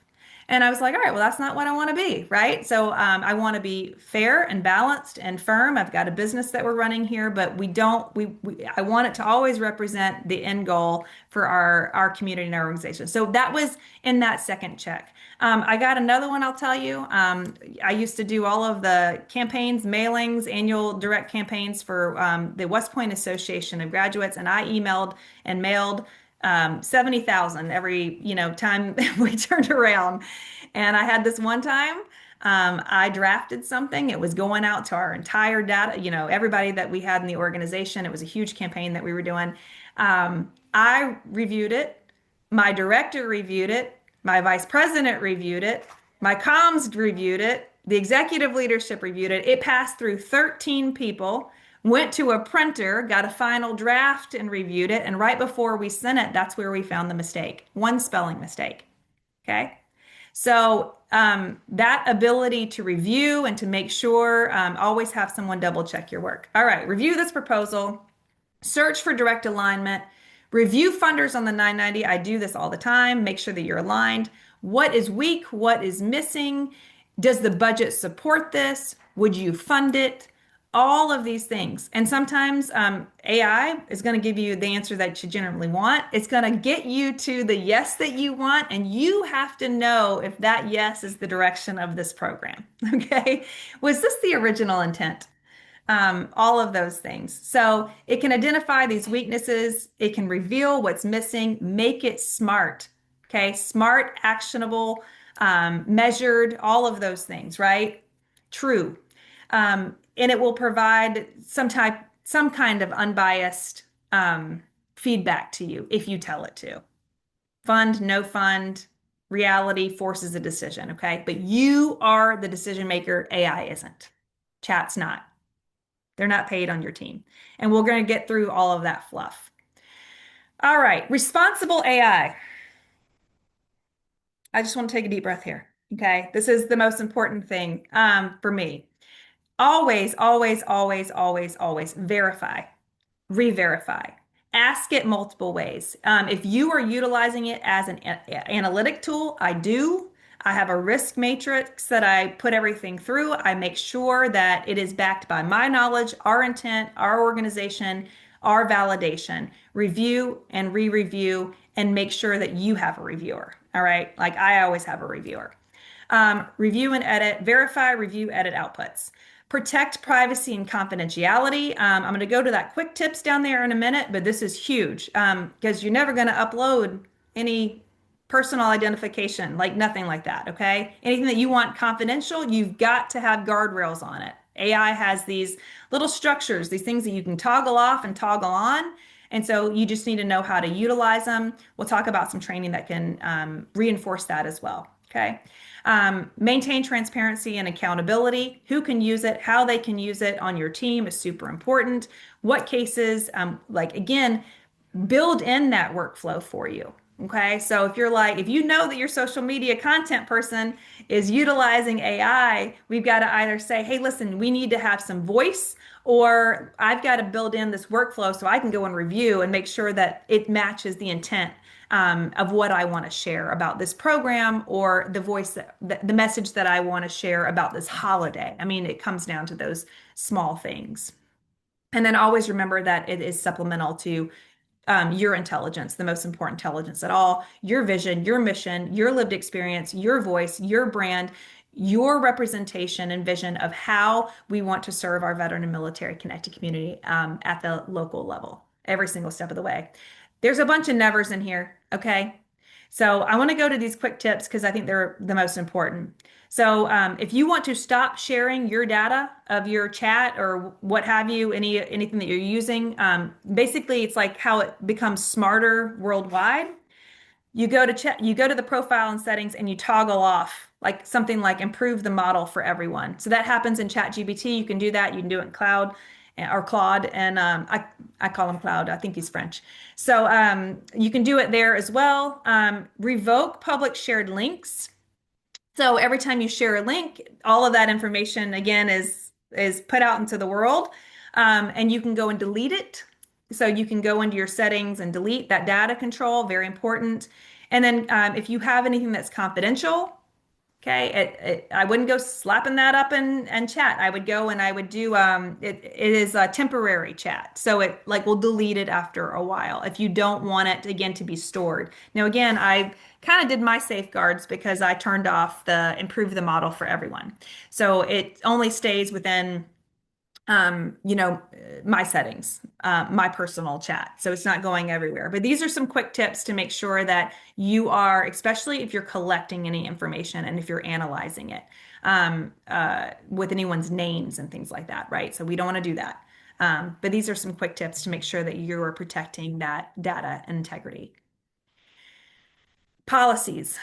And I was like, all right, well, that's not what I want to be, right? So I want to be fair and balanced and firm. I've got a business that we're running here, but I want it to always represent the end goal for our community and our organization. So that was in that second check. I got another one, I'll tell you. I used to do all of the campaigns, mailings, annual direct campaigns for the West Point Association of Graduates, and I emailed and mailed 70,000 every, time we turned around. And I had this one time, I drafted something. It was going out to our entire data, everybody that we had in the organization. It was a huge campaign that we were doing. I reviewed it. My director reviewed it. My vice president reviewed it. My comms reviewed it. The executive leadership reviewed it. It passed through 13 people, went to a printer, got a final draft and reviewed it. And right before we sent it, that's where we found the mistake. One spelling mistake. Okay. So that ability to review and to make sure, always have someone double check your work. All right. Review this proposal, search for direct alignment, review funders on the 990. I do this all the time. Make sure that you're aligned. What is weak? What is missing? Does the budget support this? Would you fund it? All of these things. And sometimes AI is going to give you the answer that you generally want. It's going to get you to the yes that you want, and you have to know if that yes is the direction of this program. Okay. Was this the original intent? All of those things. So it can identify these weaknesses. It can reveal what's missing, make it smart. Okay. Smart, actionable, measured, all of those things, right? True. And it will provide some kind of unbiased feedback to you if you tell it to. Fund, no fund, reality forces a decision, okay? But you are the decision maker. AI isn't. Chat's not. They're not paid on your team. And we're going to get through all of that fluff. All right, responsible AI. I just want to take a deep breath here. Okay. This is the most important thing for me. Always, always, always, always, always verify, re-verify. Ask it multiple ways. If you are utilizing it as an analytic tool, I do. I have a risk matrix that I put everything through. I make sure that it is backed by my knowledge, our intent, our organization, our validation. Review and re-review and make sure that you have a reviewer. All right. Like I always have a reviewer. Review and edit, verify, review, edit outputs. Protect privacy and confidentiality. I'm going to go to that quick tips down there in a minute, but this is huge because you're never going to upload any personal identification, like nothing like that. Okay. Anything that you want confidential, you've got to have guardrails on it. AI has these little structures, these things that you can toggle off and toggle on. And so you just need to know how to utilize them. We'll talk about some training that can reinforce that as well. Okay. Maintain transparency and accountability. Who can use it, how they can use it on your team is super important. What cases, like again, build in that workflow for you. Okay. So if you're like, if you know that your social media content person is utilizing AI, we've got to either say, hey, listen, we need to have some voice, or I've got to build in this workflow so I can go and review and make sure that it matches the intent of what I want to share about this program or the voice, the message that I want to share about this holiday. I mean, it comes down to those small things. And then always remember that it is supplemental to your intelligence, the most important intelligence at all, your vision, your mission, your lived experience, your voice, your brand, your representation and vision of how we want to serve our veteran and military connected community at the local level, every single step of the way. There's a bunch of nevers in here, okay? So I want to go to these quick tips because I think they're the most important. So if you want to stop sharing your data of your chat or what have you, anything that you're using, basically it's like how it becomes smarter worldwide. You go to chat, you go to the profile and settings and you toggle off like something like improve the model for everyone. So that happens in ChatGPT. You can do that. You can do it in Cloud or Claude, and I call him Cloud. I think he's French. So you can do it there as well. Revoke public shared links. So every time you share a link, all of that information again is put out into the world, and you can go and delete it. So you can go into your settings and delete that data control, very important. And then if you have anything that's confidential, okay, I wouldn't go slapping that up and chat. I would go and I would do it is a temporary chat. So it like will delete it after a while if you don't want it again to be stored. Now again, I kind of did my safeguards because I turned off the improve the model for everyone. So it only stays within my settings, my personal chat. So it's not going everywhere. But these are some quick tips to make sure that you are, especially if you're collecting any information and if you're analyzing it with anyone's names and things like that, right? So we don't want to do that. But these are some quick tips to make sure that you're protecting that data and integrity. Policies.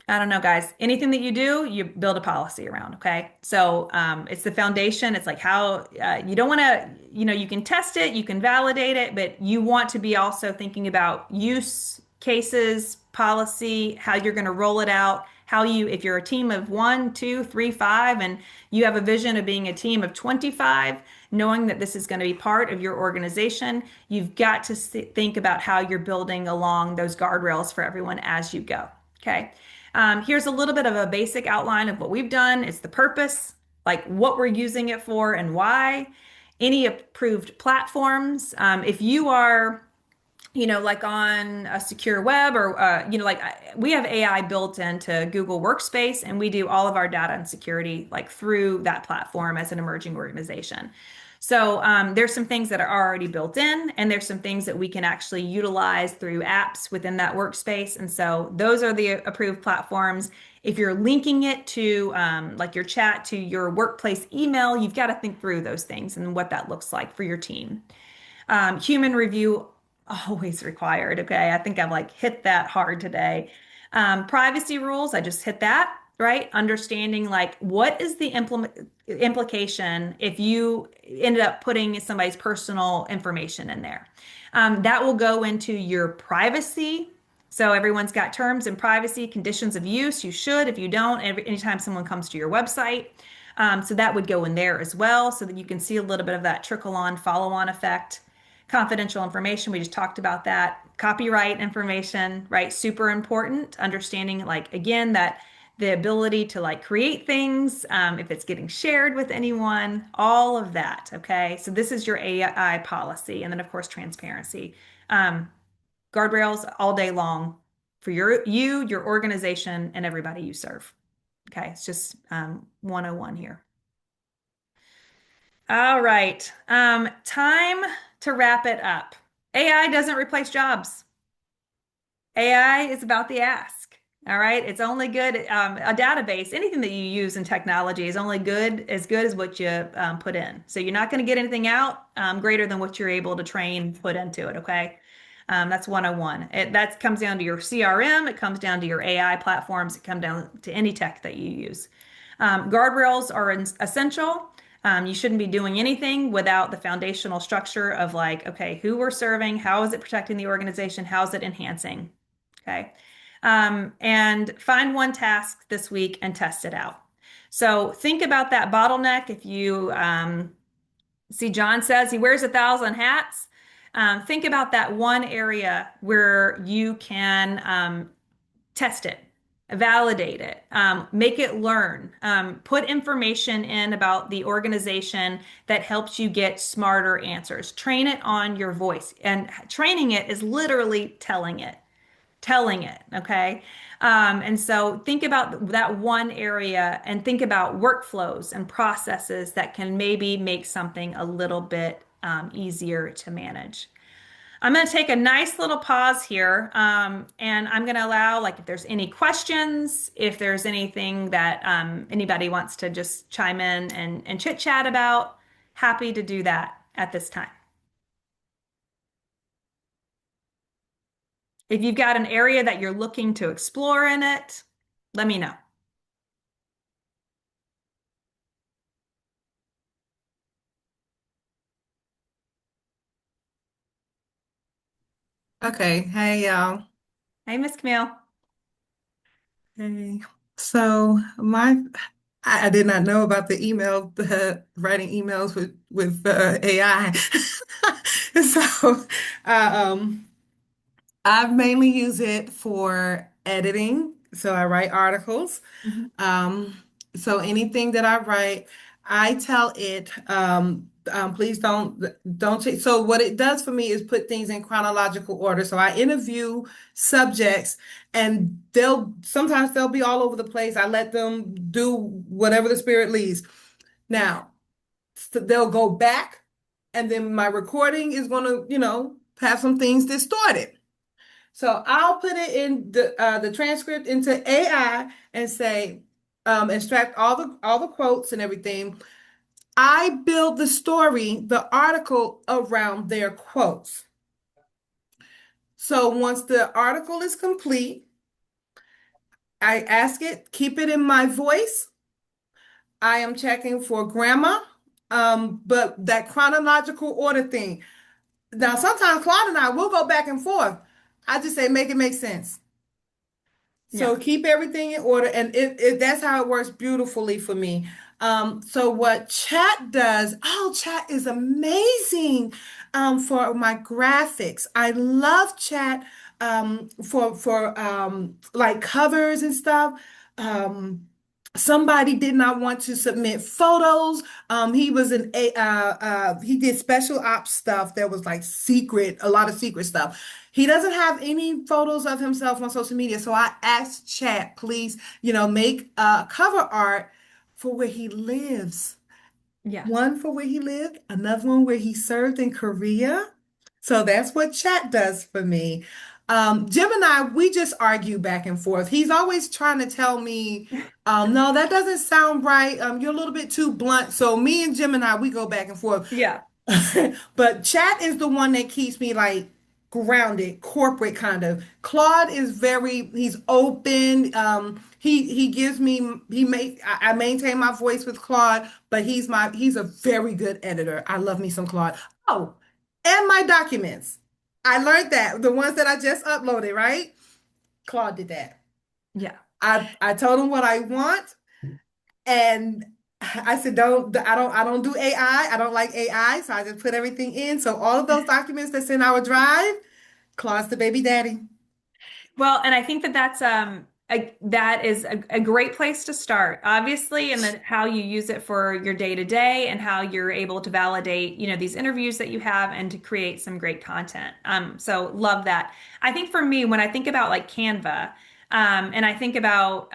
I don't know, guys. Anything that you do, you build a policy around, okay? So it's the foundation. It's like how you don't want to, you can test it, you can validate it, but you want to be also thinking about use cases, policy, how you're going to roll it out, how you, if you're a team of 1, 2, 3, 5, and you have a vision of being a team of 25, knowing that this is going to be part of your organization, you've got to think about how you're building along those guardrails for everyone as you go, okay? Here's a little bit of a basic outline of what we've done. It's the purpose, like what we're using it for and why. Any approved platforms. If you are, like on a secure web or, we have AI built into Google Workspace and we do all of our data and security like through that platform as an emerging organization. So there's some things that are already built in, and there's some things that we can actually utilize through apps within that workspace. And so those are the approved platforms. If you're linking it to like your chat to your workplace email, you've got to think through those things and what that looks like for your team. Human review always required. Okay. I think I've like hit that hard today. Privacy rules, I just hit that, right? Understanding like what is the implication if you ended up putting somebody's personal information in there. That will go into your privacy. So everyone's got terms and privacy, conditions of use. You should, if you don't, anytime someone comes to your website. So that would go in there as well, so that you can see a little bit of that trickle on, follow on effect. Confidential information, we just talked about that. Copyright information, right? Super important. Understanding, like, again, that the ability to like create things, if it's getting shared with anyone, all of that. Okay. So this is your AI policy. And then, of course, transparency. Um, Guardrails all day long for your organization, and everybody you serve. Okay. It's just 101 here. All right. Time to wrap it up. AI doesn't replace jobs. AI is about the ask. All right. It's only good. A database, anything that you use in technology is only good as what you put in. So you're not going to get anything out greater than what you're able to train, put into it. Okay. That's 101. That comes down to your CRM. It comes down to your AI platforms. It comes down to any tech that you use. Guardrails are essential. You shouldn't be doing anything without the foundational structure of like, okay, who we're serving, how is it protecting the organization, how is it enhancing? Okay. And find one task this week and test it out. So think about that bottleneck. If you see, John says he wears 1,000 hats. Think about that one area where you can test it, validate it, make it learn, put information in about the organization that helps you get smarter answers. Train it on your voice. And training it is literally telling it, okay? And so think about that one area and think about workflows and processes that can maybe make something a little bit easier to manage. I'm going to take a nice little pause here, and I'm going to allow, like, if there's any questions, if there's anything that anybody wants to just chime in and chit chat about, happy to do that at this time. If you've got an area that you're looking to explore in it, let me know. Okay, hey y'all. Hey, Miss Camille. Hey. So I did not know about the email, the writing emails with AI. And so I I mainly use it for editing. So I write articles. Mhm. Um, so anything that I write, I tell it, please don't take. So what it does for me is put things in chronological order. So I interview subjects, and they'll be all over the place. I let them do whatever the spirit leads. Now, they'll go back, and then my recording is going to, have some things distorted. So I'll put it in the transcript into AI and say, extract all the quotes and everything. I build the story, the article around their quotes. So once the article is complete, I ask it, keep it in my voice. I am checking for grammar, but that chronological order thing. Now, sometimes Claude and I will go back and forth. I just say, make it make sense. Yeah. So keep everything in order, and that's how it works beautifully for me. So what chat does, oh, chat is amazing for my graphics. I love chat for like covers and stuff. Somebody did not want to submit photos. He was he did special ops stuff that was like secret, a lot of secret stuff. He doesn't have any photos of himself on social media. So I asked Chat, please, make cover art for where he lives. Yeah. One for where he lived, another one where he served in Korea. So that's what Chat does for me. Gemini, we just argue back and forth. He's always trying to tell me, no, that doesn't sound right. You're a little bit too blunt. So me and Gemini, we go back and forth. Yeah. But Chat is the one that keeps me like, grounded, corporate kind of. Claude is he's open. He gives me, I maintain my voice with Claude, but he's a very good editor. I love me some Claude. Oh, and my documents. I learned that the ones that I just uploaded, right? Claude did that. Yeah. I told him what I want, and I said, I don't do AI. I don't like AI. So I just put everything in. So all of those documents that's in our drive, Claude's the baby daddy. Well, and I think that that is a great place to start, obviously, and then how you use it for your day to day and how you're able to validate, these interviews that you have and to create some great content. So love that. I think for me, when I think about like Canva, and I think about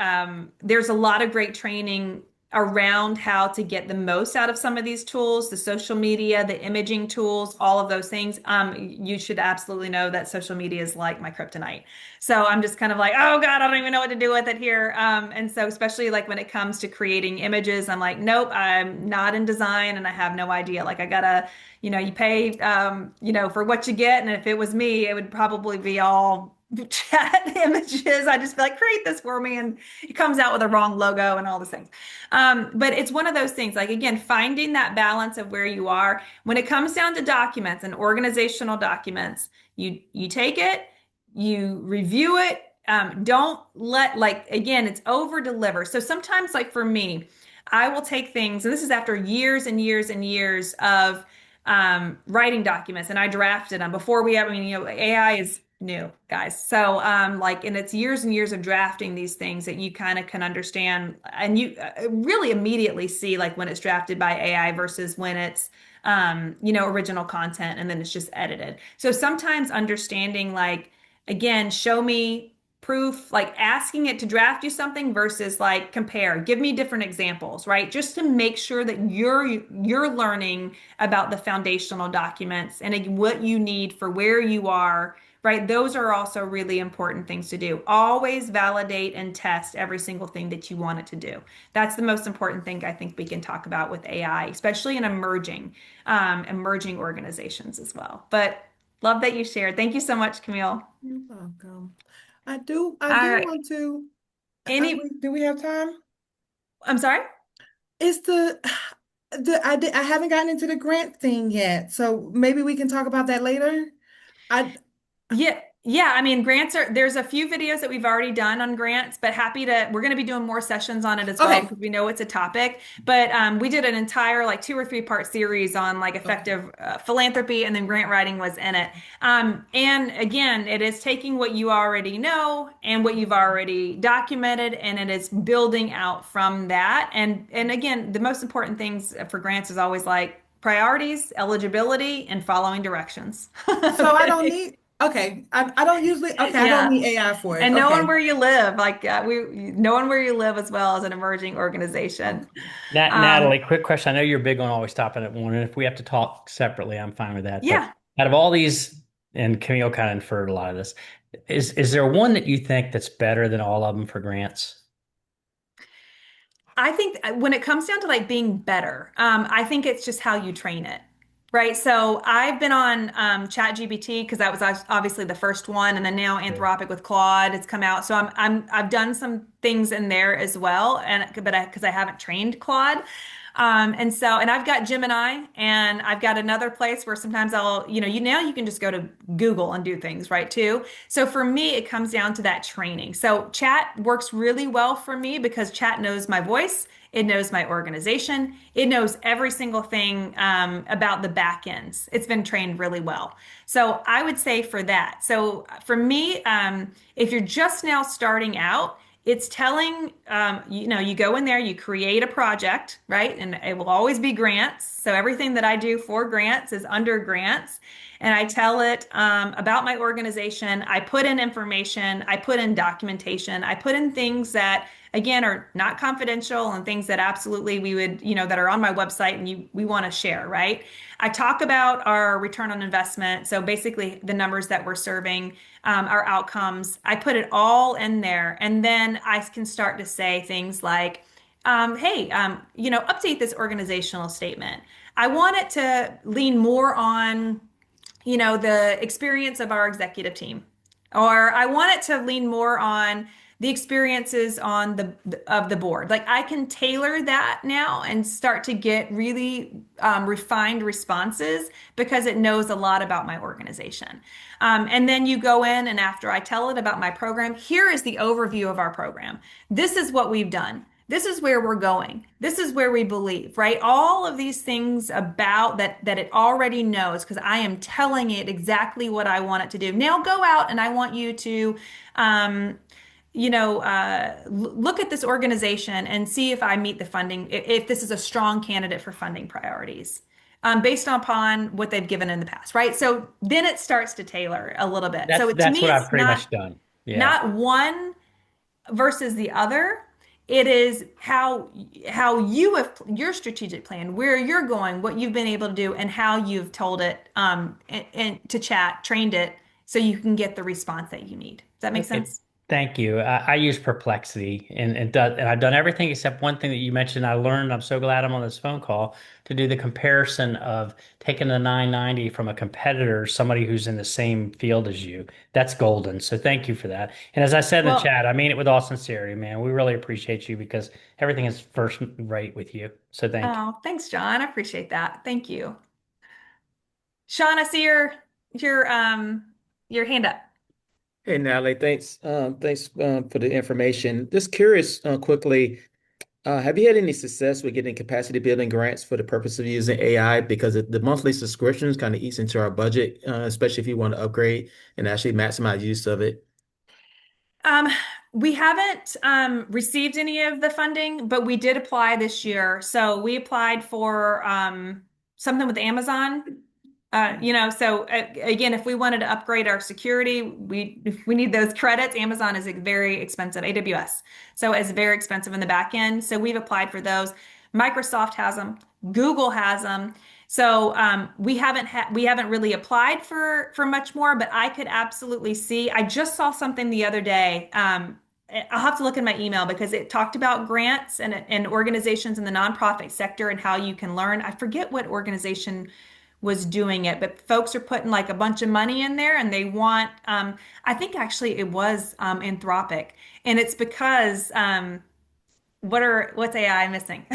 there's a lot of great training around how to get the most out of some of these tools, the social media, the imaging tools, all of those things. You should absolutely know that social media is like my kryptonite. So I'm just kind of like, oh God, I don't even know what to do with it here. And so especially like when it comes to creating images, I'm like, nope, I'm not in design and I have no idea. Like I gotta, you pay, for what you get. And if it was me, it would probably be all chat images. I just be like, create this for me. And it comes out with a wrong logo and all those things. But it's one of those things, like again, finding that balance of where you are. When it comes down to documents and organizational documents, you take it, you review it. Don't let like again, it's over deliver. So sometimes, like for me, I will take things, and this is after years and years and years of writing documents, and I drafted them before we have. I mean, AI is new, guys. So like, and it's years and years of drafting these things that you kind of can understand, and you really immediately see like when it's drafted by AI versus when it's original content and then it's just edited. So sometimes understanding like again, show me proof, like asking it to draft you something versus like compare, give me different examples, right? Just to make sure that you're learning about the foundational documents and what you need for where you are, right? Those are also really important things to do. Always validate and test every single thing that you want it to do. That's the most important thing I think we can talk about with AI, especially in emerging organizations as well. But love that you shared. Thank you so much, Camille. You're welcome. I All do right. want to, Any, do we have time? I'm sorry? It's I haven't gotten into the grant thing yet. So maybe we can talk about that later. I, Yeah, yeah. I mean, there's a few videos that we've already done on grants, but we're going to be doing more sessions on it as well okay. because we know it's a topic. But we did an entire like 2 or 3 part series on like Okay. effective philanthropy, and then grant writing was in it. And again, it is taking what you already know and what you've already documented, and it is building out from that. And again, the most important things for grants is always like priorities, eligibility, and following directions. So I don't Okay. need, okay. I don't usually, okay. I don't Yeah. need AI for it. And knowing Okay. where you live, like knowing where you live as well as an emerging organization. Okay. Um, Natalie, quick question. I know you're big on always stopping at one, and if we have to talk separately, I'm fine with that. But yeah, out of all these, and Camille kind of inferred a lot of this, is there one that you think that's better than all of them for grants? I think when it comes down to like being better, I think it's just how you train it. Right. So I've been on ChatGPT because that was obviously the first one, and then now Sure. Anthropic with Claude it's come out. So I've done some things in there as well, and because I haven't trained Claude, and I've got Gemini, and I've got another place where sometimes you now you can just go to Google and do things right too. So for me, it comes down to that training. So chat works really well for me because chat knows my voice. It knows my organization. It knows every single thing about the back ends. It's been trained really well. So I would say for that. So for me, if you're just now starting out, it's telling, you go in there, you create a project, right? And it will always be grants. So everything that I do for grants is under grants. And I tell it about my organization. I put in information, I put in documentation, I put in things that, again, are not confidential and things that absolutely we would, that are on my website and we want to share, right? I talk about our return on investment. So basically, the numbers that we're serving, our outcomes. I put it all in there. And then I can start to say things like, hey, update this organizational statement. I want it to lean more on the experience of our executive team. Or I want it to lean more on the experiences on the board. Like I can tailor that now and start to get really refined responses because it knows a lot about my organization. And then you go in, and after I tell it about my program, here is the overview of our program. This is what we've done. This is where we're going. This is where we believe, right? All of these things about that it already knows because I am telling it exactly what I want it to do. Now go out and I want you to um, look at this organization and see if I meet the funding, if this is a strong candidate for funding priorities, based upon what they've given in the past, right? So then it starts to tailor a little bit. So to That's me, what I've it's pretty not much done. Yeah. not one versus the other. It is how you have your strategic plan, where you're going, what you've been able to do, and how you've told it and to chat, trained it, so you can get the response that you need. Does that make Okay. sense? Thank you. I use Perplexity and I've done everything except one thing that you mentioned. I learned, I'm so glad I'm on this phone call to do the comparison of taking the 990 from a competitor, somebody who's in the same field as you. That's golden. So thank you for that. And as I said in the Well, chat, I mean it with all sincerity, man. We really appreciate you because everything is first rate with you. So thank you. oh, thanks, John. I appreciate that. Thank you. Sean, I see your hand up. Hey, Natalie, thanks for the information. Just curious, quickly, have you had any success with getting capacity building grants for the purpose of using AI? Because the monthly subscriptions kind of eats into our budget, especially if you want to upgrade and actually maximize use of it. Um, we haven't received any of the funding, but we did apply this year. So we applied for something with Amazon. So again, if we wanted to upgrade our security, we need those credits. Amazon is very expensive, AWS. So it's very expensive in the back end. So we've applied for those. Microsoft has them. Google has them. So we haven't really applied for much more, but I could absolutely see. I just saw something the other day. I'll have to look in my email because it talked about grants and organizations in the nonprofit sector and how you can learn. I forget what organization was doing it, but folks are putting like a bunch of money in there and they want, I think actually it was Anthropic. And it's because what's AI missing?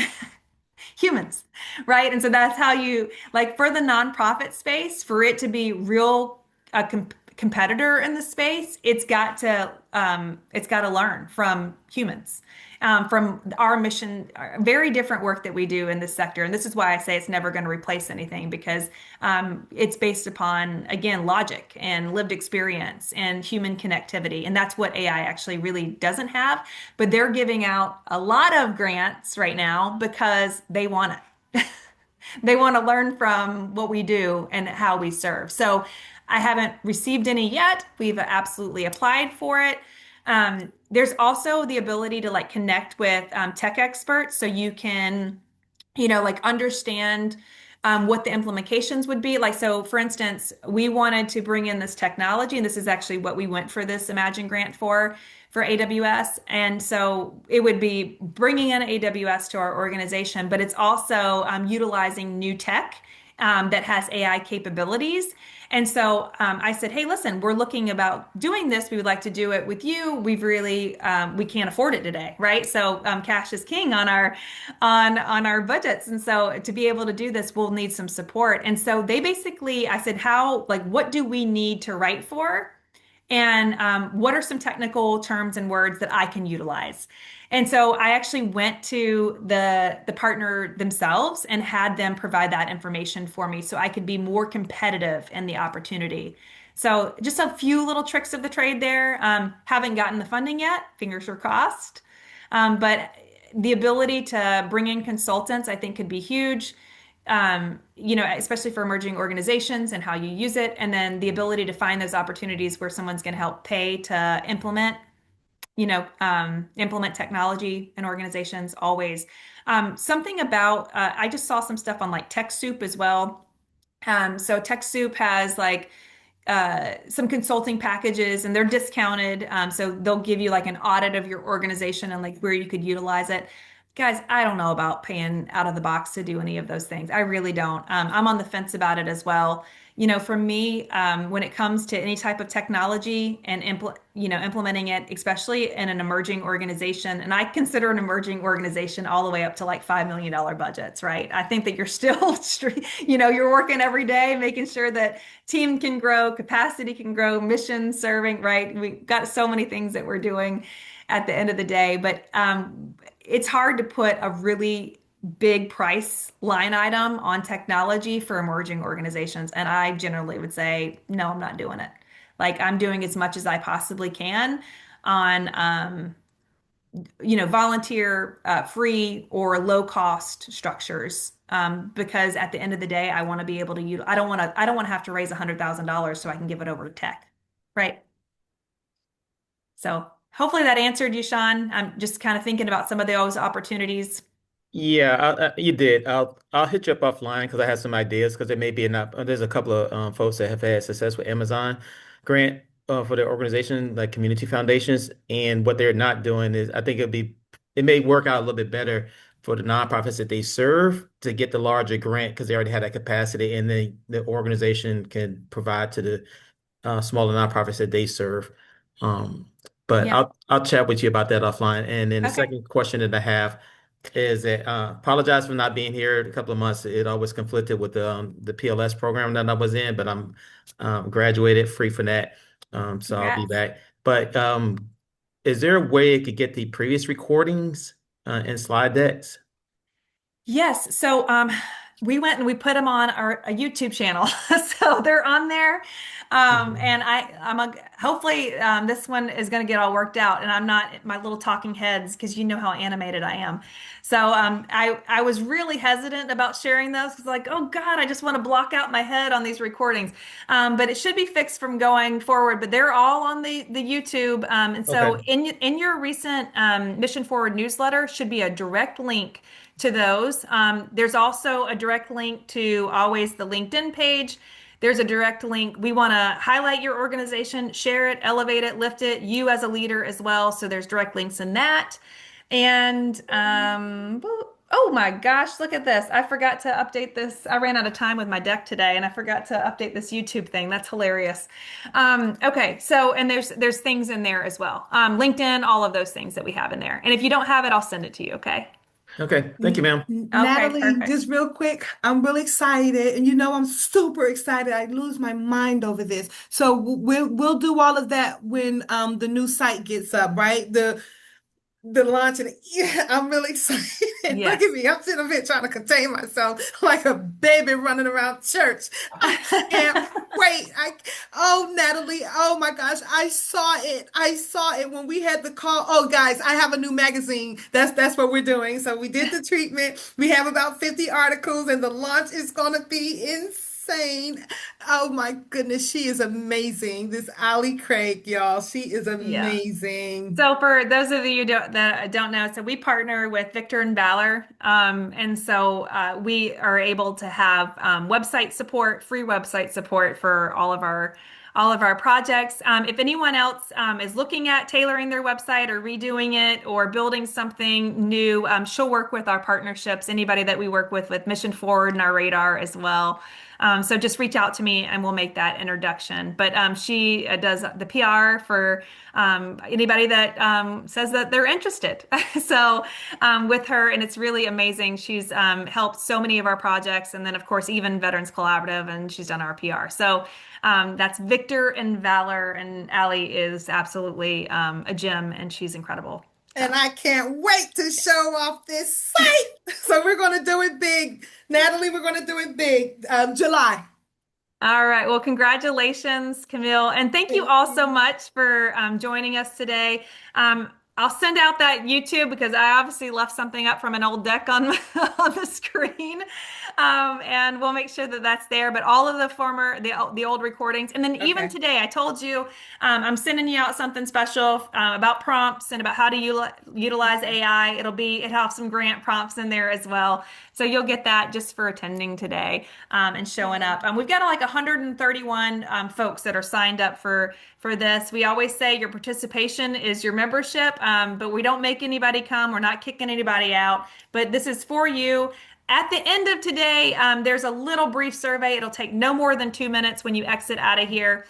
Humans, right? And so that's how you like for the nonprofit space, for it to be real a competitor in the space, it's got to learn from humans, from our mission, very different work that we do in this sector. And this is why I say it's never going to replace anything because it's based upon, again, logic and lived experience and human connectivity. And that's what AI actually really doesn't have. But they're giving out a lot of grants right now because they want it. They want to learn from what we do and how we serve. So I haven't received any yet. We've absolutely applied for it. There's also the ability to like connect with tech experts so you can, like understand what the implications would be. Like, so for instance, we wanted to bring in this technology, and this is actually what we went for this Imagine grant for AWS. And so it would be bringing in AWS to our organization, but it's also utilizing new tech that has AI capabilities. And so I said, hey, listen, we're looking about doing this. We would like to do it with you. We can't afford it today, right? So cash is king on our budgets. And so to be able to do this, we'll need some support. And so they basically, I said, what do we need to write for? And what are some technical terms and words that I can utilize? And so I actually went to the partner themselves and had them provide that information for me so I could be more competitive in the opportunity. So just a few little tricks of the trade there. Haven't gotten the funding yet, fingers are crossed. But the ability to bring in consultants, I think, could be huge. Especially for emerging organizations and how you use it, and then the ability to find those opportunities where someone's going to help pay to implement technology in organizations always. Something about, I just saw some stuff on like TechSoup as well. So TechSoup has like some consulting packages and they're discounted. So they'll give you like an audit of your organization and like where you could utilize it. Guys, I don't know about paying out of the box to do any of those things. I really don't. I'm on the fence about it as well. For me, when it comes to any type of technology and implementing it, especially in an emerging organization, and I consider an emerging organization all the way up to like $5 million budgets, right? I think that you're still, you're working every day, making sure that team can grow, capacity can grow, mission serving, right? We got so many things that we're doing at the end of the day, but it's hard to put a really big price line item on technology for emerging organizations. And I generally would say, no, I'm not doing it. Like I'm doing as much as I possibly can on, volunteer, free or low cost structures. Because at the end of the day, I want to be able to use, I don't want to have to raise $100,000 so I can give it over to tech. Right. So hopefully that answered you, Sean. I'm just kind of thinking about some of those opportunities. Yeah, you did. I'll hit you up offline because I have some ideas because there may be enough. There's a couple of folks that have had success with Amazon grant for their organization, like community foundations, and what they're not doing is I think it may work out a little bit better for the nonprofits that they serve to get the larger grant because they already have that capacity, and the organization can provide to the smaller nonprofits that they serve. Um, but Yeah. I'll chat with you about that offline. And then the Okay. second question that I have is that apologize for not being here a couple of months. It always conflicted with the PLS program that I was in, but I'm graduated free from that. So I'll be Congrats. back. But is there a way I could get the previous recordings and slide decks? Yes. So we went and we put them on our a YouTube channel. So they're on there. Mhm. And hopefully this one is going to get all worked out and I'm not my little talking heads because you know how animated I am. So I was really hesitant about sharing those because like, oh God, I just want to block out my head on these recordings. But it should be fixed from going forward, but they're all on the YouTube. And so Okay. in your recent Mission Forward newsletter should be a direct link to those. There's also a direct link to always the LinkedIn page. There's a direct link. We want to highlight your organization, share it, elevate it, lift it, you as a leader as well. So there's direct links in that. And oh my gosh, look at this. I forgot to update this. I ran out of time with my deck today and I forgot to update this YouTube thing. That's hilarious. Okay, so and there's things in there as well. LinkedIn, all of those things that we have in there. And if you don't have it, I'll send it to you, okay? Okay. Thank you, ma'am. Okay, Natalie, perfect. just real quick, I'm really excited, and I'm super excited. I lose my mind over this. So we'll do all of that when the new site gets up, right? The launch and yeah, I'm really excited. Look at Yes. me. I'm sitting up here trying to contain myself like a baby running around church. I can't wait. Oh, Natalie. Oh my gosh. I saw it. I saw it when we had the call. Oh, guys, I have a new magazine. That's what we're doing. So we did the treatment. We have about 50 articles and the launch is gonna be insane. Oh my goodness, she is amazing. This Allie Craig, y'all. She is Yeah. amazing. So for those of you that don't know, so we partner with Victor and Valor, and so we are able to have website support, free website support for all of our projects. If anyone else is looking at tailoring their website or redoing it or building something new, she'll work with our partnerships. Anybody that we work with Mission Forward and our radar as well. So just reach out to me and we'll make that introduction. But she does the PR for anybody that says that they're interested. So with her, and it's really amazing. She's helped so many of our projects, and then of course even Veterans Collaborative, and she's done our PR. So that's Victor and Valor, and Allie is absolutely a gem, and she's incredible. So. And I can't wait to show off this site. So we're going to do it big. Natalie, we're going to do it big. July. All right. Well, congratulations, Camille. And thank you Thank all so you. much for joining us today. I'll send out that YouTube because I obviously left something up from an old deck on, on the screen. And we'll make sure that that's there. But all of the old recordings. And then even Okay. today, I told you I'm sending you out something special about prompts and about how to utilize Okay. AI. It'll have some grant prompts in there as well. So you'll get that just for attending today and showing Okay. up. We've got like 131 folks that are signed up for this. We always say your participation is your membership, but we don't make anybody come. We're not kicking anybody out, but this is for you. At the end of today, there's a little brief survey. It'll take no more than 2 minutes when you exit out of here.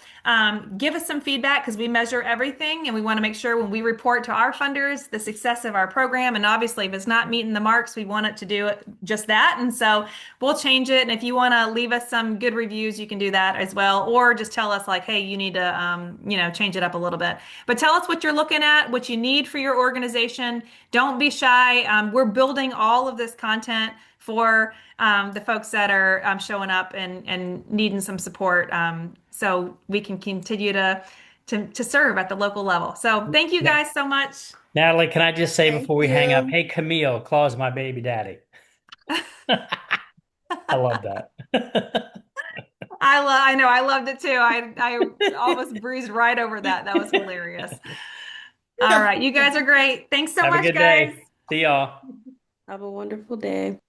Give us some feedback because we measure everything and we want to make sure when we report to our funders the success of our program. And obviously, if it's not meeting the marks, we want it to do just that. And so we'll change it. And if you want to leave us some good reviews, you can do that as well. Or just tell us like, hey, you need to, change it up a little bit. But tell us what you're looking at, what you need for your organization. Don't be shy. We're building all of this content for the folks that are showing up and needing some support, so we can continue to serve at the local level. So thank you guys so much. Natalie, can I just say Thank before we hang up, you. hey, Camille, Claude's my baby daddy. I love that. I know I loved it too. I almost breezed right over that. That was hilarious. All right, you guys are great. Thanks so Have a much, good guys. day. See y'all. Have a wonderful day.